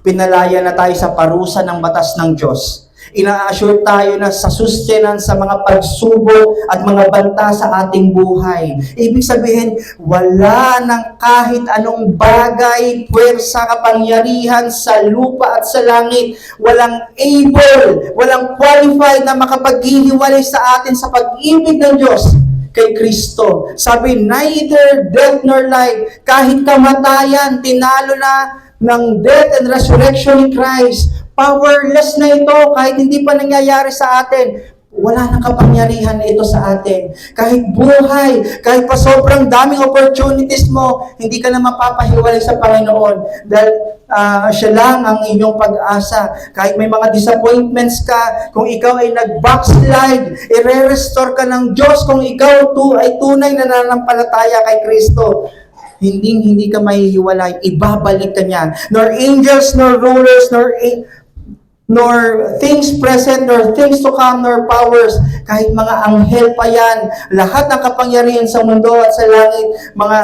Pinalaya na tayo sa parusa ng batas ng Diyos. Ina-assure tayo na sa sustenance sa mga pagsubok at mga banta sa ating buhay. Ibig sabihin, wala ng kahit anong bagay, puwersa, kapangyarihan sa lupa at sa langit. Walang able, walang qualified na makapaghihiwalay sa atin sa pag-ibig ng Diyos kay Kristo. Sabi, neither death nor life, kahit kamatayan, tinalo na ng death and resurrection ni Christ. Powerless na ito kahit hindi pa nangyayari sa atin. Wala nang kapangyarihan ito sa atin. Kahit buhay, kahit pa sobrang daming opportunities mo, hindi ka na mapapahiwalay sa Panginoon. Dahil siya lang ang inyong pag-asa. Kahit may mga disappointments ka, kung ikaw ay nag-backslide, i-restore ka ng Diyos. Kung ikaw ay tunay na nananampalataya kay Kristo, hindi ka mahihiwalay, ibabalik ka niya. Nor angels, nor rulers, nor things present, nor things to come, nor powers, kahit mga anghel pa yan, lahat ng kapangyarihan sa mundo at sa langit, mga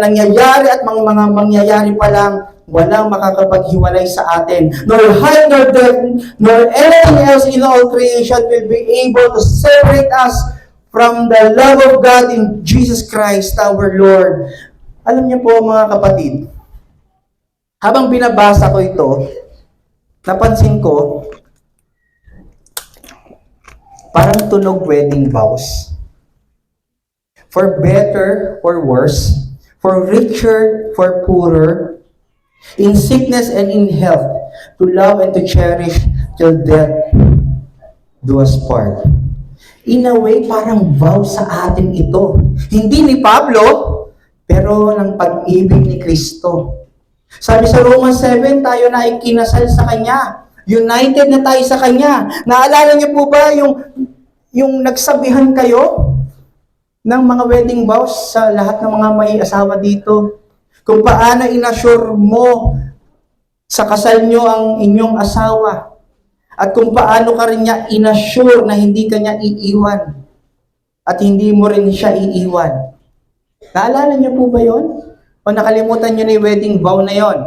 nangyayari at mga mangyayari pa lang, walang makakapaghiwalay sa atin. Nor height, nor depth, nor anything else in all creation will be able to separate us from the love of God in Jesus Christ our Lord. Alam niyo po, mga kapatid, habang binabasa ko ito, napansin ko, parang tunog wedding vows. For better, for worse, for richer, for poorer, in sickness and in health, to love and to cherish till death do us part. In a way, parang vow sa atin ito. Hindi ni Pablo, pero ng pag-ibig ni Kristo. Sabi sa Romans 7, tayo na ay kinasal sa Kanya. United na tayo sa Kanya. Naalala niyo po ba yung nagsabihan kayo ng mga wedding vows sa lahat ng mga may asawa dito? Kung paano inassure mo sa kasal nyo ang inyong asawa. At kung paano ka rin niya inassure na hindi ka niya iiwan. At hindi mo rin siya iiwan. Naalala niyo po ba yon? O nakalimutan niyo na yung wedding vow na yon?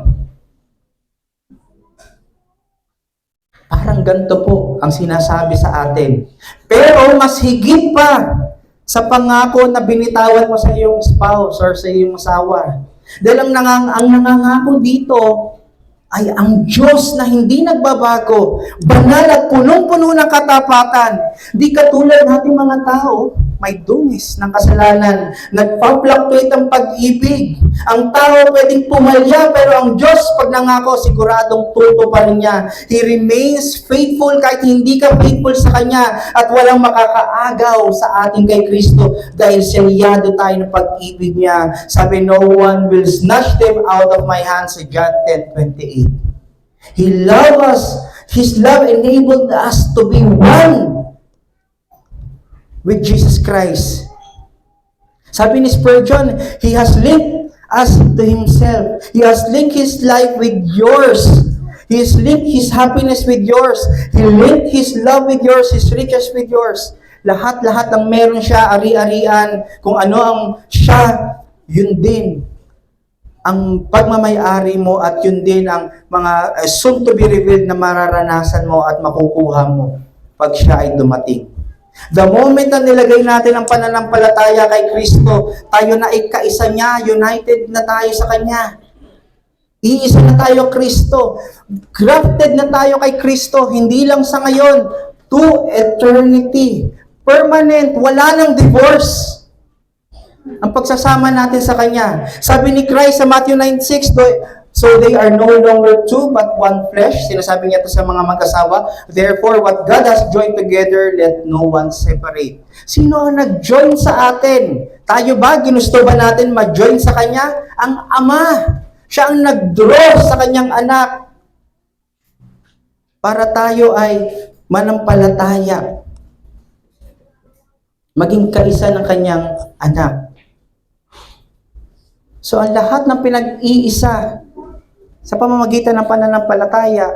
Parang ganito po ang sinasabi sa atin. Pero mas higit pa sa pangako na binitawan mo sa iyong spouse or sa iyong asawa. Dahil ang nangangako dito ay ang Diyos na hindi nagbabago, banal at punong-puno ng katapatan. Di katulad ng ating mga tao, may dungis ng kasalanan. Nagpa-fluctuate ang pag-ibig. Ang tao pwedeng pumalya, pero ang Diyos, pag nangako, siguradong tutuparin niya. He remains faithful kahit hindi ka faithful sa Kanya at walang makakaagaw sa ating kay Kristo dahil selyado tayo ng pag-ibig niya. Sabi, no one will snatch them out of my hands, sa John 10:28. He loved us. His love enabled us to be one with Jesus Christ. Sabi ni Spurgeon, He has linked us to Himself. He has linked His life with yours. He has linked His happiness with yours. He linked His love with yours, His riches with yours. Lahat-lahat ng meron siya, ari-arian, kung ano ang siya, yun din ang pagmamay-ari mo at yun din ang mga soon to be revealed na mararanasan mo at makukuha mo pag siya ay dumating. The moment na nilagay natin ang pananampalataya kay Kristo, tayo na ikaisa niya, united na tayo sa Kanya. Iisa na tayo Kristo. Grafted na tayo kay Kristo, hindi lang sa ngayon, to eternity. Permanent, wala nang divorce. Ang pagsasama natin sa Kanya. Sabi ni Christ sa Matthew 9:6, so they are no longer two but one flesh. Sinasabi niya ito sa mga mag-asawa. Therefore, what God has joined together, let no one separate. Sino ang nag-join sa atin? Tayo ba? Ginusto ba natin ma-join sa Kanya? Ang Ama. Siya ang nag-draw sa Kanyang anak. Para tayo ay manampalataya. Maging kaisa ng Kanyang anak. So, ang lahat ng pinag-iisa sa pamamagitan ng pananampalataya,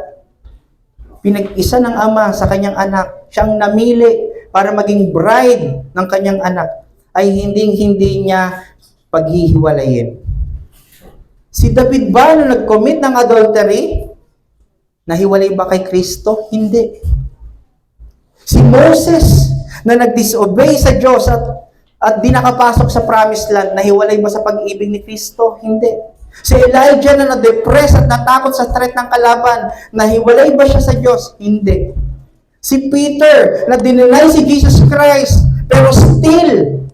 pinag-isa ng Ama sa Kanyang anak, siyang namili para maging bride ng Kanyang anak, ay hindi niya paghihiwalayin. Si David ba na nag-commit ng adultery? Nahiwalay ba kay Kristo? Hindi. Si Moses na nag-disobey sa Diyos at di nakapasok sa promised land, nahiwalay ba sa pag-ibig ni Kristo? Hindi. Si Elijah na na-depress at natakot sa threat ng kalaban, nahiwalay ba siya sa Diyos? Hindi. Si Peter na dininay si Jesus Christ, pero still,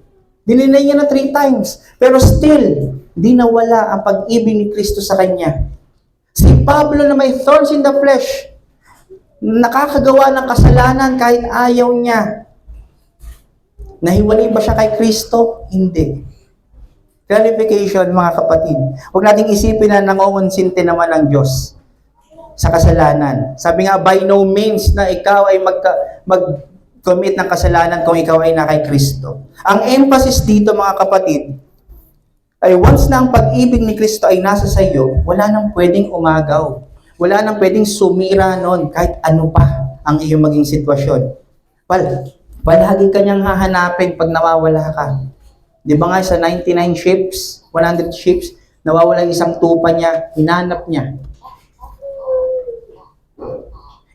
dininay niya na 3 times, pero still, di nawala ang pag-ibig ni Kristo sa kanya. Si Pablo na may thorns in the flesh, nakakagawa ng kasalanan kahit ayaw niya, nahiwalay ba siya kay Kristo? Hindi. Clarification, mga kapatid. Huwag nating isipin na nangongonsinte naman ng Diyos sa kasalanan. Sabi nga, by no means na ikaw ay mag-commit ng kasalanan kung ikaw ay na kay Kristo. Ang emphasis dito, mga kapatid, ay once na ang pag-ibig ni Kristo ay nasa sa iyo, wala nang pwedeng umagaw. Wala nang pwedeng sumira noon kahit ano pa ang iyong maging sitwasyon. Palagi kanyang hahanapin pag nawawala ka. Di ba nga sa 99 ships, 100 ships, nawawala isang tupa niya, hinanap niya.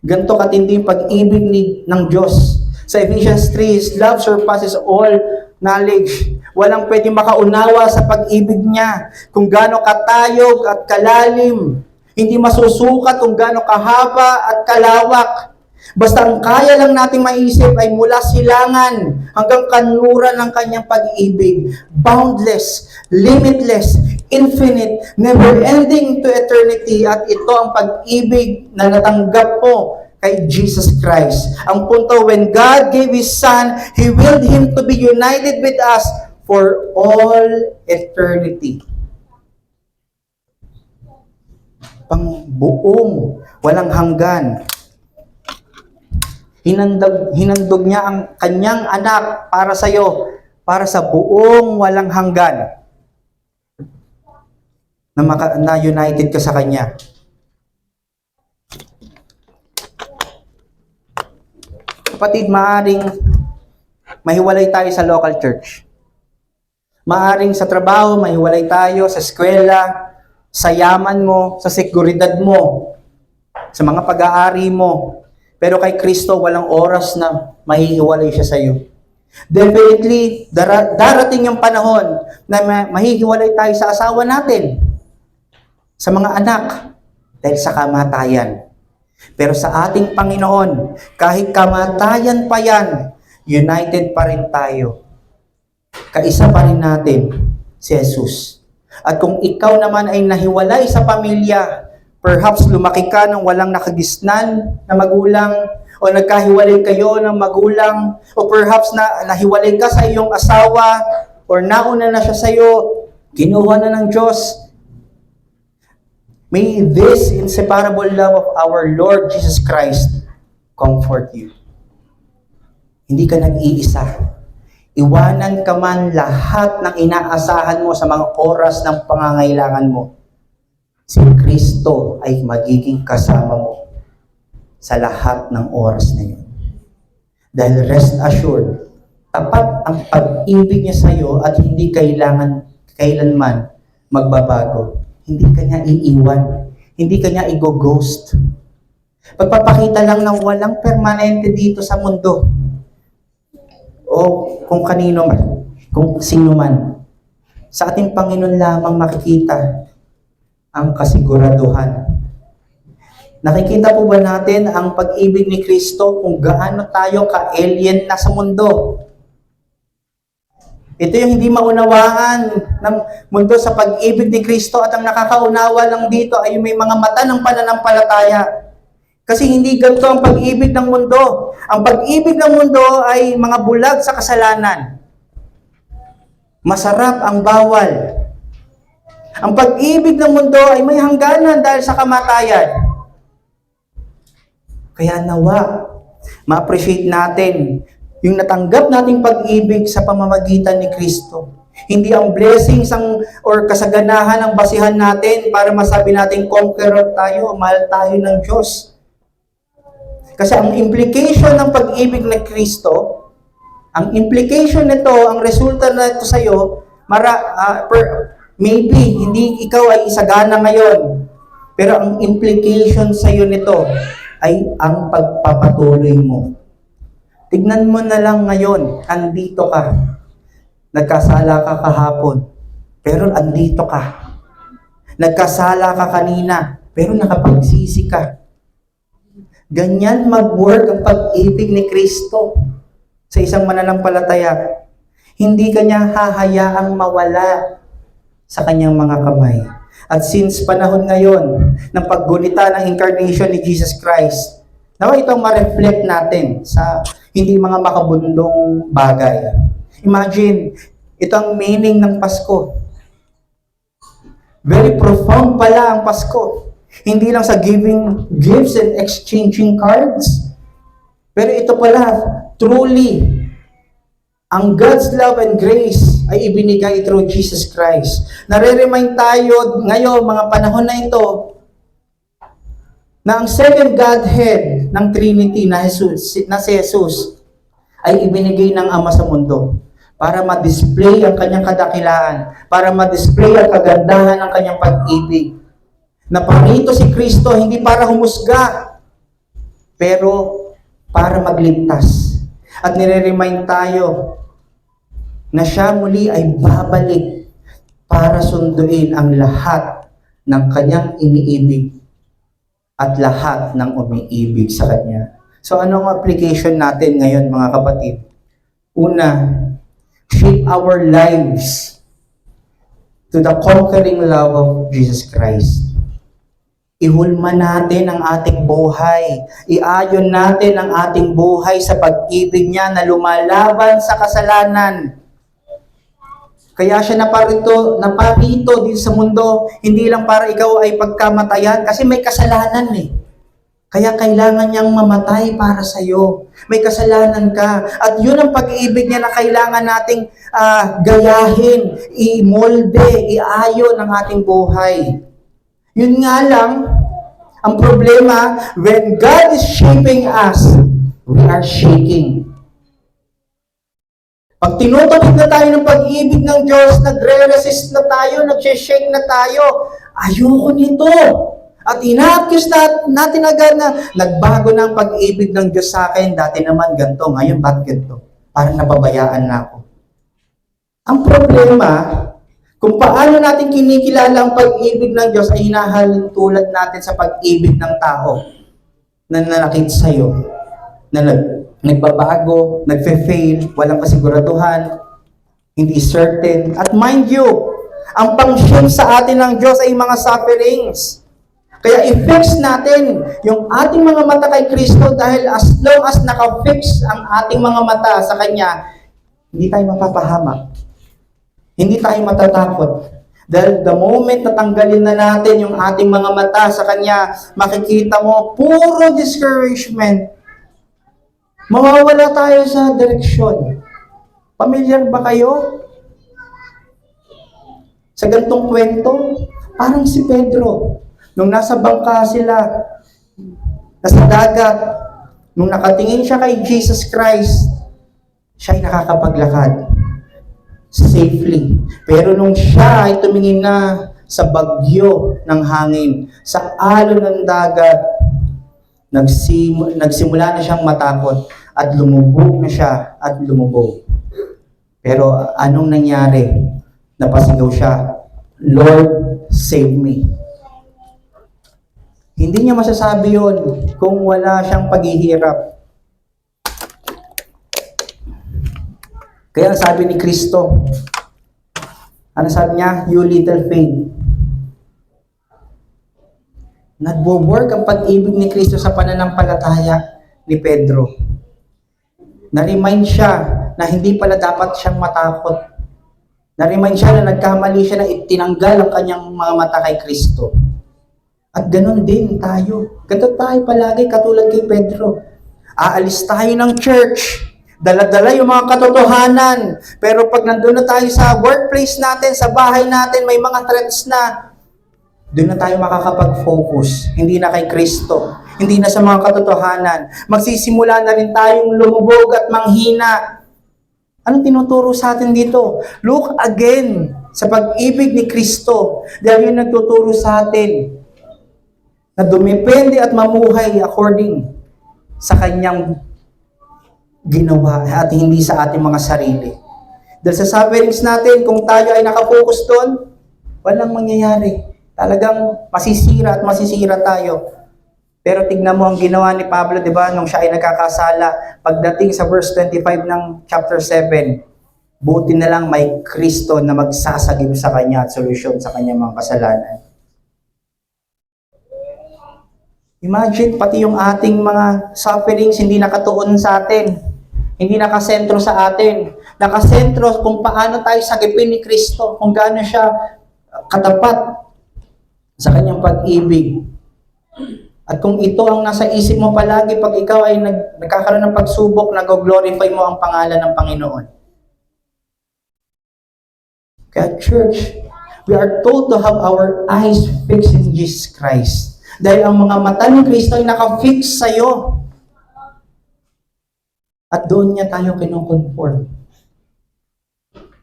Ganto katindi yung pag-ibig ng Diyos. Sa Ephesians 3, His love surpasses all knowledge. Walang pwedeng makaunawa sa pag-ibig niya. Kung gaano katayog at kalalim. Hindi masusukat kung gaano kahaba at kalawak. Basta ang kaya lang nating maisip ay mula silangan hanggang kanluran ng kanyang pag-ibig. Boundless, limitless, infinite, never-ending to eternity. At ito ang pag-ibig na natanggap mo kay Jesus Christ. Ang punto, when God gave His Son, He willed Him to be united with us for all eternity. Pangbuong, walang hanggan. Hinandog niya ang kanyang anak para sa iyo, para sa buong walang hanggan na united ka sa kanya. Kapatid, maaring mahiwalay tayo sa local church. Maaring sa trabaho, mahiwalay tayo, sa eskwela, sa yaman mo, sa seguridad mo, sa mga pag-aari mo. Pero kay Kristo, walang oras na mahihiwalay siya sa iyo. Definitely, darating yung panahon na mahihiwalay tayo sa asawa natin, sa mga anak, dahil sa kamatayan. Pero sa ating Panginoon, kahit kamatayan pa yan, united pa rin tayo. Kaisa pa rin natin si Jesus. At kung ikaw naman ay nahiwalay sa pamilya, perhaps lumaki ka ng walang nakagisnan na magulang, o nagkahiwalay kayo ng magulang, o perhaps nahiwalay ka sa iyong asawa, or nauna na siya sa iyo, kinuha na ng Diyos. May this inseparable love of our Lord Jesus Christ comfort you. Hindi ka nag-iisa. Iwanan ka man lahat ng inaasahan mo sa mga oras ng pangangailangan mo. Si Kristo ay magiging kasama mo sa lahat ng oras na yun. Dahil rest assured, tapat ang pag-ibig niya sa iyo at hindi kailanman magbabago. hindi ka niya iiwan. Hindi ka niya i-ghost. Pagpapakita lang ng walang permanente dito sa mundo. O kung kanino man, kung sino man. Sa ating Panginoon lamang makikita ang kasiguraduhan. Nakikita po ba natin ang pag-ibig ni Kristo kung gaano tayo ka-alien na sa mundo? Ito yung hindi maunawaan ng mundo sa pag-ibig ni Kristo at ang nakakaunawa lang dito ay may mga mata ng pananampalataya. Kasi hindi ganito ang pag-ibig ng mundo. Ang pag-ibig ng mundo ay mga bulag sa kasalanan. Masarap ang bawal. Ang pag-ibig ng mundo ay may hangganan dahil sa kamatayan. Kaya nawa, ma-appreciate natin yung natanggap nating pag-ibig sa pamamagitan ni Kristo. Hindi ang blessings or kasaganahan ang basihan natin para masabi natin conqueror tayo, mahal tayo ng Diyos. Kasi ang implication ng pag-ibig ni Kristo, ang implication nito, ang resulta nito sa iyo, maybe hindi ikaw ay isagana ngayon, pero ang implication sa iyo nito ay ang pagpapatuloy mo. Tignan mo na lang ngayon, andito ka. Nagkasala ka kahapon, pero andito ka. Nagkasala ka kanina, pero nakapagsisi ka. Ganyan mag-work ang pag-ibig ni Kristo sa isang mananampalataya. Hindi ka niya hahayaang mawala sa kanyang mga kamay. At since panahon ngayon ng paggunita ng incarnation ni Jesus Christ, nawa itong ma-reflect natin sa hindi mga makabundong bagay. Imagine, ito ang meaning ng Pasko. Very profound pala ang Pasko. Hindi lang sa giving gifts and exchanging cards. Pero ito pala, truly, ang God's love and grace ay ibinigay through Jesus Christ. Nare-remind tayo ngayon, mga panahon na ito, na ang second Godhead ng Trinity na si Jesus ay ibinigay ng Ama sa mundo para ma-display ang kanyang kadakilaan, para ma-display ang kagandahan ng kanyang pag-ibig. Na parito si Kristo hindi para humusga, pero para magligtas. At nire-remind tayo na siya muli ay babalik para sunduin ang lahat ng kanyang iniibig at lahat ng umiibig sa kanya. So ano ang application natin ngayon, mga kapatid? Una, shape our lives to the conquering love of Jesus Christ. Ihulma natin ang ating buhay. Iayon natin ang ating buhay sa pag-ibig niya na lumalaban sa kasalanan. Kaya siya naparito din sa mundo, hindi lang para ikaw ay pagkamatayan, kasi may kasalanan eh. Kaya kailangan niyang mamatay para sa iyo. May kasalanan ka. At yun ang pag-ibig niya na kailangan nating gayahin, i-molde, iayon ang ating buhay. Yun nga lang, ang problema, when God is shaping us, we are shaking. Pag tinutunog na tayo ng pag-ibig ng Diyos, nagre-resist na tayo, nag-shake na tayo, ayoko nito. At ina-accuse natin agad na nagbago na ang pag-ibig ng Diyos sa akin. Dati naman ganito, ngayon ba't ganito? Parang napabayaan na ako. Ang problema, kung paano natin kinikilala ang pag-ibig ng Diyos ay hinahalin tulad natin sa pag-ibig ng tao na nanakit sa'yo, na nagbabago, nagfe-fail, walang kasiguraduhan, hindi certain. At mind you, ang pang-shape sa atin ng Diyos ay mga sufferings. Kaya i-fix natin yung ating mga mata kay Kristo dahil as long as naka-fix ang ating mga mata sa Kanya, hindi tayo mapapahamak. Hindi tayo matatakot. Dahil the moment na tanggalin na natin yung ating mga mata sa Kanya, makikita mo, puro discouragement. Mawawala tayo sa direksyon. Pamilyar ba kayo? Sa gantong kwento, parang si Pedro. Nung nasa bangka sila, nasa dagat, nung nakatingin siya kay Jesus Christ, siya ay nakakapaglakad safely. Pero nung siya ay tumingin na sa bagyo ng hangin, sa alon ng dagat, nagsimula na siyang matakot at lumubog na siya at lumubog. Pero anong nangyari? Napasigaw siya, Lord, save me. Hindi niya masasabi yon kung wala siyang paghihirap. Kaya sabi ni Kristo, ano sabi niya? You little faith. Nagbo-work ang pag-ibig ni Kristo sa pananampalataya ni Pedro. Na-remind siya na hindi pala dapat siyang matakot. Na-remind siya na nagkamali siya na itinanggal ang kanyang mga mata kay Kristo. At ganun din tayo. Ganun tayo palagi katulad kay Pedro. Aalis tayo ng church. Dala-dala yung mga katotohanan. Pero pag nandun na tayo sa workplace natin, sa bahay natin, may mga threats na, doon na tayo makakapag-focus. Hindi na kay Kristo. Hindi na sa mga katotohanan. Magsisimula na rin tayong lumubog at manghina. Anong tinuturo sa atin dito? Look again sa pag-ibig ni Kristo. Dahil yun nagtuturo sa atin na dumepende at mamuhay according sa kanyang ginawa at hindi sa ating mga sarili. Dahil sa sufferings natin, kung tayo ay nakafocus doon, walang mangyayari. Talagang masisira at masisira tayo. Pero tignan mo ang ginawa ni Pablo, di ba, nung siya ay nagkakasala, pagdating sa verse 25 ng chapter 7, buti na lang may Kristo na magsasagip sa kanya at solusyon sa kanyang mga kasalanan. Imagine, pati yung ating mga sufferings hindi nakatuon sa atin. Hindi nakasentro sa atin. Nakasentro kung paano tayo sagipin ni Kristo, kung gaano siya katapat sa kanyang pag-ibig. At kung ito ang nasa isip mo palagi pag ikaw ay nagkakaroon ng pagsubok, nag-glorify mo ang pangalan ng Panginoon. Kaya church, we are told to have our eyes fixed in Jesus Christ. Dahil ang mga mata ni Kristo ay nakafix sa'yo. At doon niya tayo kinukonform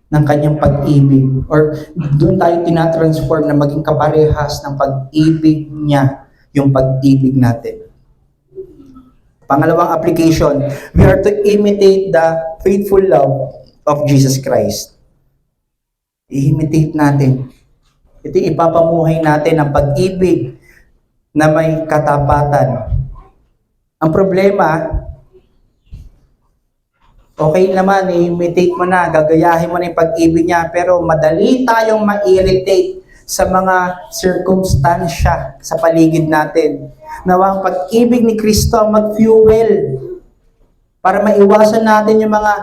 ng kanyang pag-ibig. Or doon tayo tinatransform na maging kaparehas ng pag-ibig niya, yung pag-ibig natin. Pangalawang application, we are to imitate the faithful love of Jesus Christ. I-imitate natin. Ito ipapamuhay natin ang pag-ibig na may katapatan. Ang problema, okay naman, i-imitate mo na, gagayahin mo na yung pag-ibig niya, pero madali tayong ma-irritate sa mga circumstansya sa paligid natin. Nawa ang pag-ibig ni Kristo ang mag-fuel para maiwasan natin yung mga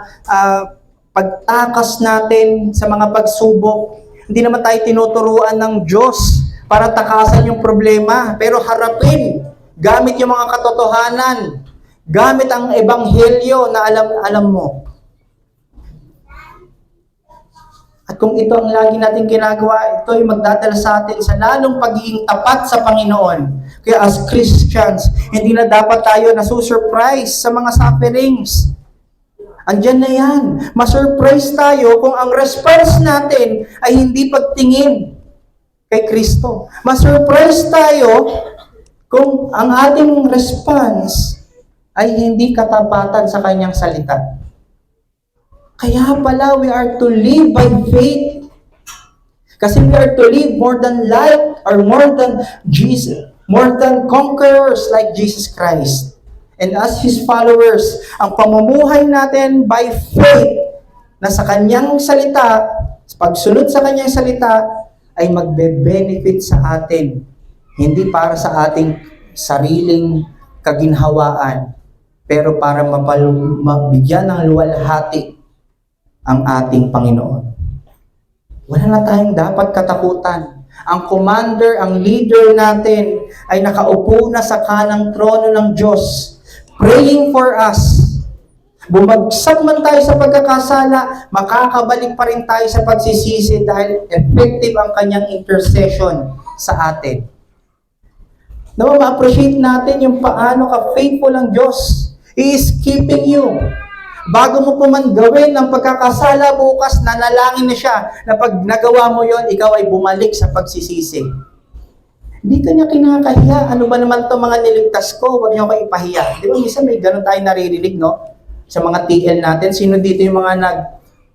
pagtakas natin sa mga pagsubok. Hindi naman tayo tinuturuan ng Diyos para takasan yung problema, pero harapin gamit yung mga katotohanan. Gamit ang ebanghelyo na alam mo. At kung ito ang lagi natin ginagawa, ito ay magdadala sa atin sa lalong pagiging tapat sa Panginoon. Kaya as Christians, hindi na dapat tayo nasusurprise sa mga sufferings. Andyan na yan. Masurprise tayo kung ang response natin ay hindi pagtingin kay Kristo. Masurprise tayo kung ang ating response ay hindi katapatan sa kanyang salita. Kaya pala, we are to live by faith. Kasi we are to live more than life or more than Jesus, more than conquerors like Jesus Christ. And as His followers, ang pamumuhay natin by faith na sa kanyang salita, pagsunod sa kanyang salita, ay magbe-benefit sa atin. Hindi para sa ating sariling kaginhawaan, pero para mabigyan ng luwalhati ang ating Panginoon. Wala na tayong dapat katakutan. Ang commander, ang leader natin ay nakaupo na sa kanang trono ng Diyos, praying for us. Bumagsak man tayo sa pagkakasala, makakabalik pa rin tayo sa pagsisisi dahil effective ang kanyang intercession sa atin. Nawa ma-appreciate natin yung paano ka-faithful ang Diyos. He is keeping you. Bago mo pa man gawin ang pagkakasala bukas, nanalangin na siya na pag nagawa mo yon, ikaw ay bumalik sa pagsisisi. Hindi ka niya kinakahiya. Ano ba naman to mga niligtas ko? Huwag niyo ako ipahiya. Di ba minsan may ganun tayo naririnig, no? Sa mga TL natin, sino dito yung mga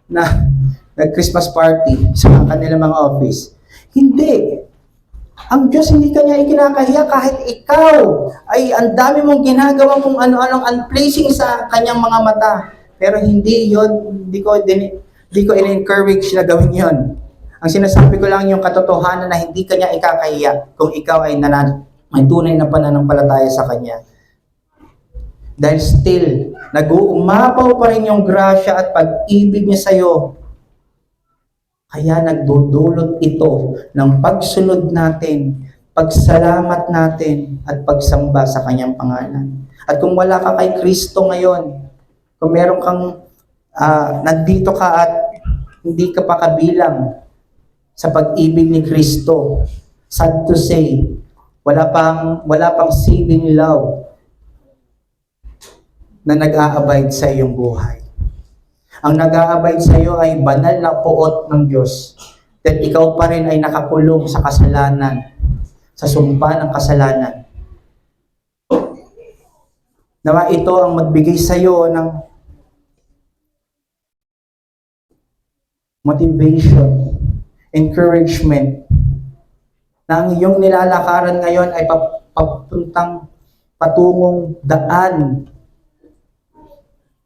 nag-Christmas party sa kanilang mga office? Hindi. Ang Diyos hindi ka niya ikinakahiya kahit ikaw ay ang dami mong ginagawa kung ano-anong unpleasing sa kanyang mga mata. Pero hindi yon, hindi ko in-encourage na gawin yon. Ang sinasabi ko lang yung katotohanan na hindi ka niya ikakahiya kung ikaw ay may tunay na pananampalataya sa kanya. Dahil still, nag-uumapaw pa rin yung grasya at pag-ibig niya sa'yo. Kaya nagdudulot ito ng pagsunod natin, pagsalamat natin, at pagsamba sa kanyang pangalan. At kung wala ka kay Kristo ngayon, kung meron kang nandito ka at hindi ka pa kabilang sa pag-ibig ni Kristo, sad to say, wala pang saving love na nag-a-abide sa iyong buhay. Ang nag-a-abide sa iyo ay banal na puot ng Diyos. That ikaw pa rin ay nakakulong sa kasalanan, sa sumpa ng kasalanan. Nawa ito ang magbigay sa iyo ng motivation, encouragement, na ang iyong nilalakaran ngayon ay patungong daan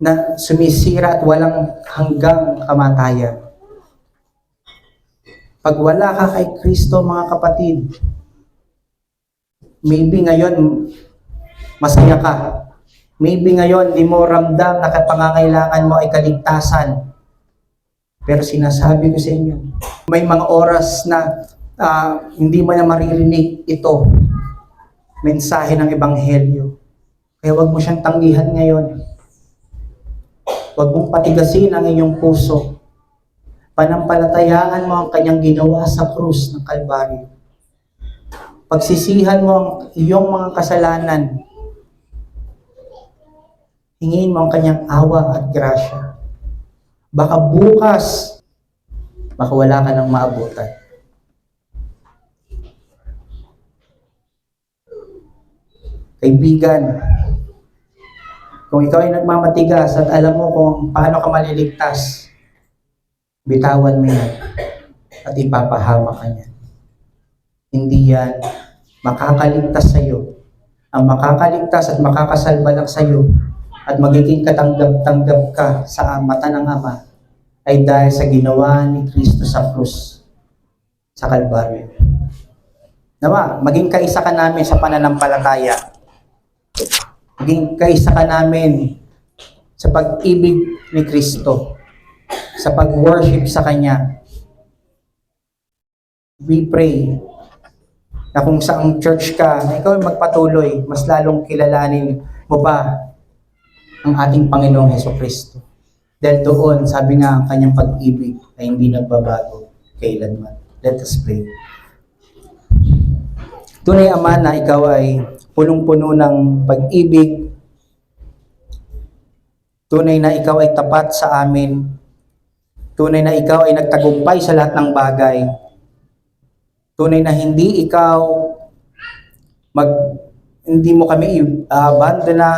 na sumisira at walang hanggang kamatayan. Pag wala ka kay Kristo, mga kapatid, maybe ngayon masaya ka. Maybe ngayon di mo ramdam na pangangailangan mo ay kaligtasan. Pero sinasabi ko sa inyo, may mga oras na hindi mo na maririnig ito, mensahe ng Ebanghelyo. Kaya wag mo siyang tanggihan ngayon. Huwag mong patigasin ang iyong puso. Panampalatayaan mo ang kanyang ginawa sa krus ng Kalbaryo. Pagsisihan mo ang iyong mga kasalanan. Hingin mo ang kanyang awa at grasya. Baka bukas, baka wala ka nang maabutan. Kaibigan, kung ikaw ay nagmamatigas at alam mo kung paano ka maliligtas, bitawan mo yan at ipapahama ka niyan. Hindi yan makakaligtas sa iyo. Ang makakaligtas at makakasalba lang sa iyo at magiging katanggap-tanggap ka sa mata ng Ama ay dahil sa ginawa ni Kristo sa krus, sa Kalbaryo. Nawa, maging kaisa ka namin sa pananampalataya. Maging kaisa ka namin sa pag-ibig ni Kristo, sa pag-worship sa Kanya. We pray na kung saang church ka, na ikaw ay magpatuloy, mas lalong kilalanin mo ba ang ating Panginoong Hesukristo. Dahil doon, sabi nga, ang Kanyang pag-ibig ay hindi nagbabago kailanman. Let us pray. Tunay, Ama, na ikaw ay punong-puno ng pag-ibig. Tunay na ikaw ay tapat sa amin. Tunay na ikaw ay nagtagumpay sa lahat ng bagay. Tunay na hindi ikaw hindi mo kami i-abandon na,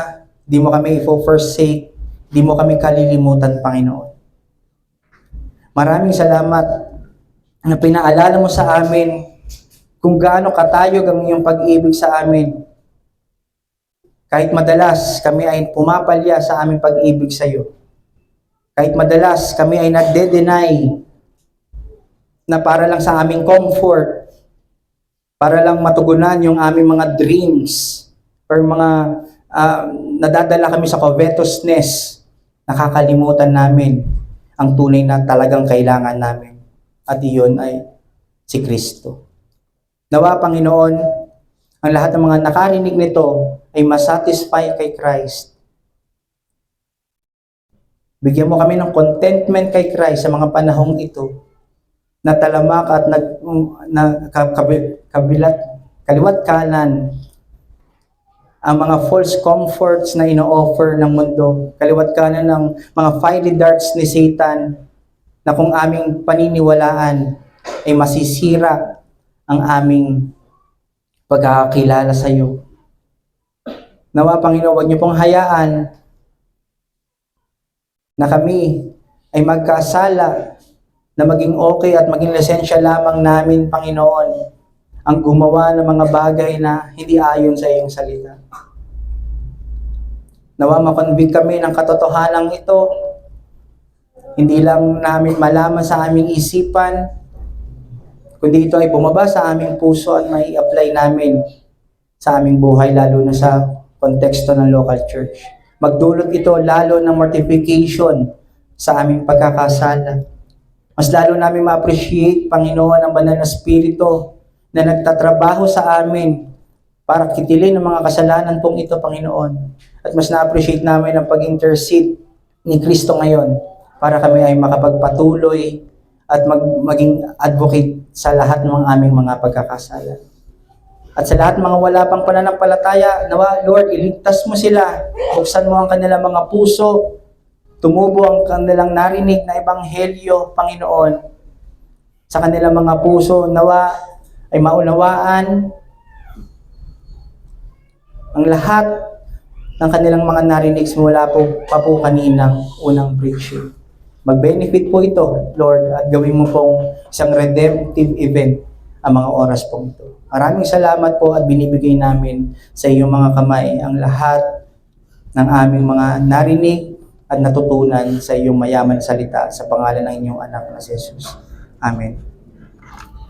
hindi mo kami i-forsake, hindi mo kami kalilimutan, Panginoon. Maraming salamat na pinaalala mo sa amin kung gaano katayog ang iyong pag-ibig sa amin. Kahit madalas kami ay pumapalya sa aming pag-ibig sa iyo. Kahit madalas kami ay nagde-deny na para lang sa aming comfort, para lang matugunan yung aming mga dreams or mga nadadala kami sa covetousness, nakakalimutan namin ang tunay na talagang kailangan namin. At iyon ay si Kristo. Nawa, Panginoon, ang lahat ng mga nakarinig nito ay masatisfy kay Christ. Bigyan mo kami ng contentment kay Christ sa mga panahong ito, na talamak at kaliwat kanan ang mga false comforts na ino-offer ng mundo, kaliwat kanan ng mga fiery darts ni Satan na kung aming paniniwalaan ay masisira ang aming pagkakakilala sa iyo. Nawa, Panginoon, huwag niyo pong hayaan na kami ay magkasala, na maging okay at maging lisensya lamang namin, Panginoon, ang gumawa ng mga bagay na hindi ayon sa iyong salita. Nawa makonvict kami ng katotohanan ito, hindi lang namin malaman sa aming isipan, kundi ito ay bumaba sa aming puso at may apply namin sa aming buhay, lalo na sa konteksto ng local church. Magdulot ito lalo ng mortification sa aming pagkakasala. Mas lalo namin ma-appreciate, Panginoon, ang banal na Espiritu na nagtatrabaho sa amin para kitilin ang mga kasalanan pong ito, Panginoon. At mas na-appreciate namin ang pag-intercede ni Kristo ngayon para kami ay makapagpatuloy at maging advocate sa lahat ng aming mga pagkakasala. At sa lahat mga wala pang pananampalataya, nawa, Lord, iligtas mo sila. Buksan mo ang kanilang mga puso. Tumubo ang kanilang narinig na ebanghelyo, Panginoon, sa kanilang mga puso. Nawa, ay maunawaan ang lahat ng kanilang mga narinig mula pa po kaninang unang preaching. Mag-benefit po ito, Lord, at gawin mo pong isang redemptive event ang mga oras po ito. Maraming salamat po at binibigay namin sa iyong mga kamay ang lahat ng aming mga narinig at natutunan sa iyong mayaman salita sa pangalan ng inyong anak na si Jesus. Amen.